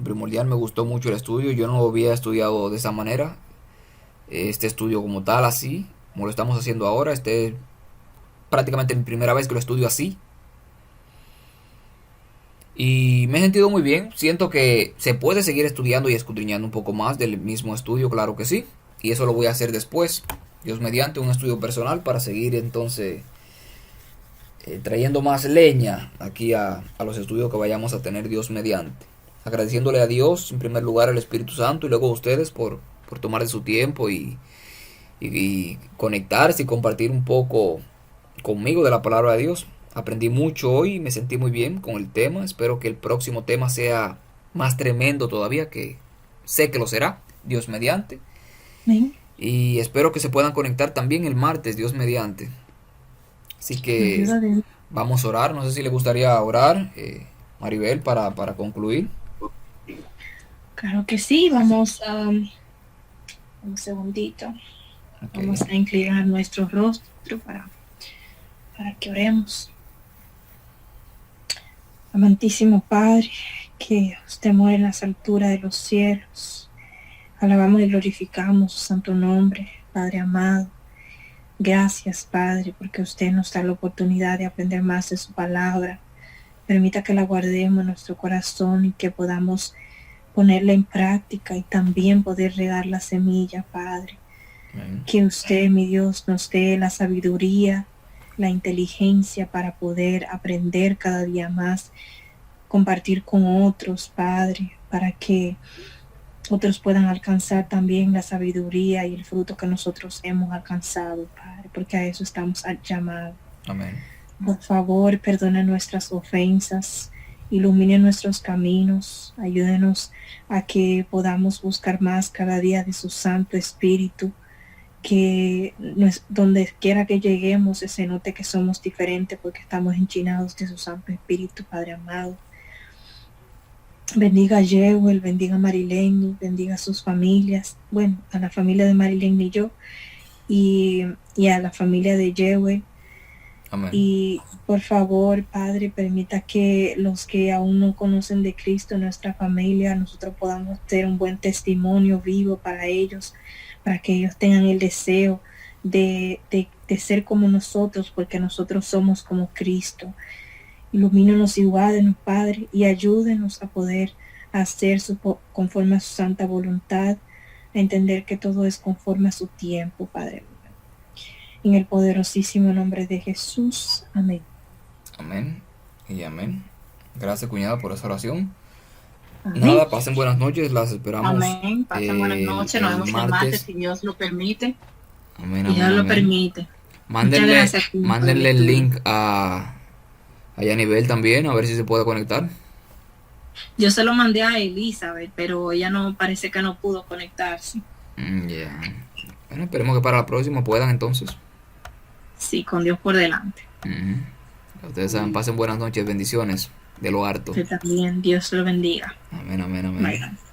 [SPEAKER 1] primordial me gustó mucho el estudio. Yo no lo había estudiado de esa manera. Este estudio como tal, así, como lo estamos haciendo ahora. Prácticamente mi primera vez que lo estudio así. Y me he sentido muy bien. Siento que se puede seguir estudiando y escudriñando un poco más del mismo estudio, claro que sí. Y eso lo voy a hacer después, Dios mediante, un estudio personal para seguir entonces trayendo más leña aquí a los estudios que vayamos a tener, Dios mediante. Agradeciéndole a Dios, en primer lugar al Espíritu Santo, y luego a ustedes por tomar de su tiempo y conectarse y compartir un poco conmigo de la palabra de Dios. Aprendí mucho hoy y me sentí muy bien con el tema. Espero que el próximo tema sea más tremendo todavía, que sé que lo será. Dios mediante.
[SPEAKER 2] Amén.
[SPEAKER 1] Y espero que se puedan conectar también el martes, Dios mediante. Así que
[SPEAKER 2] Ayuda de-
[SPEAKER 1] vamos a orar. No sé si le gustaría orar, Maribel, para concluir.
[SPEAKER 2] Claro que sí, vamos a un segundito.
[SPEAKER 1] Ok.
[SPEAKER 2] Vamos a inclinar nuestro rostro para que oremos. Amantísimo Padre, que usted mora en las alturas de los cielos. Alabamos y glorificamos su santo nombre, Padre amado. Gracias, Padre, porque usted nos da la oportunidad de aprender más de su palabra. Permita que la guardemos en nuestro corazón y que podamos ponerla en práctica y también poder regar la semilla, Padre.
[SPEAKER 1] Amén.
[SPEAKER 2] Que usted, mi Dios, nos dé la sabiduría, la inteligencia para poder aprender cada día más, compartir con otros, Padre, para que otros puedan alcanzar también la sabiduría y el fruto que nosotros hemos alcanzado, Padre, porque a eso estamos llamados.
[SPEAKER 1] Amén.
[SPEAKER 2] Por favor, perdona nuestras ofensas, ilumine nuestros caminos, ayúdenos a que podamos buscar más cada día de su Santo Espíritu, que donde quiera que lleguemos se note que somos diferentes porque estamos enchinados de su Santo Espíritu, Padre amado. Bendiga a Jewel, bendiga a Marilene, bendiga a sus familias, bueno, a la familia de Marilene y yo, y a la familia de Jewel.
[SPEAKER 1] Amén.
[SPEAKER 2] Y por favor, Padre, permita que los que aún no conocen de Cristo en nuestra familia, nosotros podamos ser un buen testimonio vivo para ellos, para que ellos tengan el deseo de ser como nosotros, porque nosotros somos como Cristo. Ilumínanos y guárdenos, Padre, y ayúdenos a poder hacer conforme a su santa voluntad, a entender que todo es conforme a su tiempo, Padre. En el poderosísimo nombre de Jesús. Amén.
[SPEAKER 1] Amén y amén. Gracias, cuñada, por esa oración.
[SPEAKER 2] Amén.
[SPEAKER 1] Nada, pasen buenas noches, las esperamos.
[SPEAKER 6] Amén. Pasen buenas noches. Nos vemos el martes si Dios lo permite.
[SPEAKER 1] Amén,
[SPEAKER 6] Y
[SPEAKER 1] amén,
[SPEAKER 6] Dios lo
[SPEAKER 1] amén.
[SPEAKER 6] permite.
[SPEAKER 1] Mándenle,
[SPEAKER 6] Muchas gracias,
[SPEAKER 1] mándenle el
[SPEAKER 6] Padre.
[SPEAKER 1] link a Yanibel también, a ver si se puede conectar.
[SPEAKER 6] Yo se lo mandé a Elizabeth, pero ella no parece que no pudo conectarse.
[SPEAKER 1] Ya. Bueno, esperemos que para la próxima puedan entonces.
[SPEAKER 6] Sí, con Dios por delante.
[SPEAKER 1] Ustedes saben, pasen buenas noches, bendiciones de lo harto.
[SPEAKER 6] Que también Dios lo bendiga.
[SPEAKER 1] Amén, amén, amén.
[SPEAKER 6] Bye.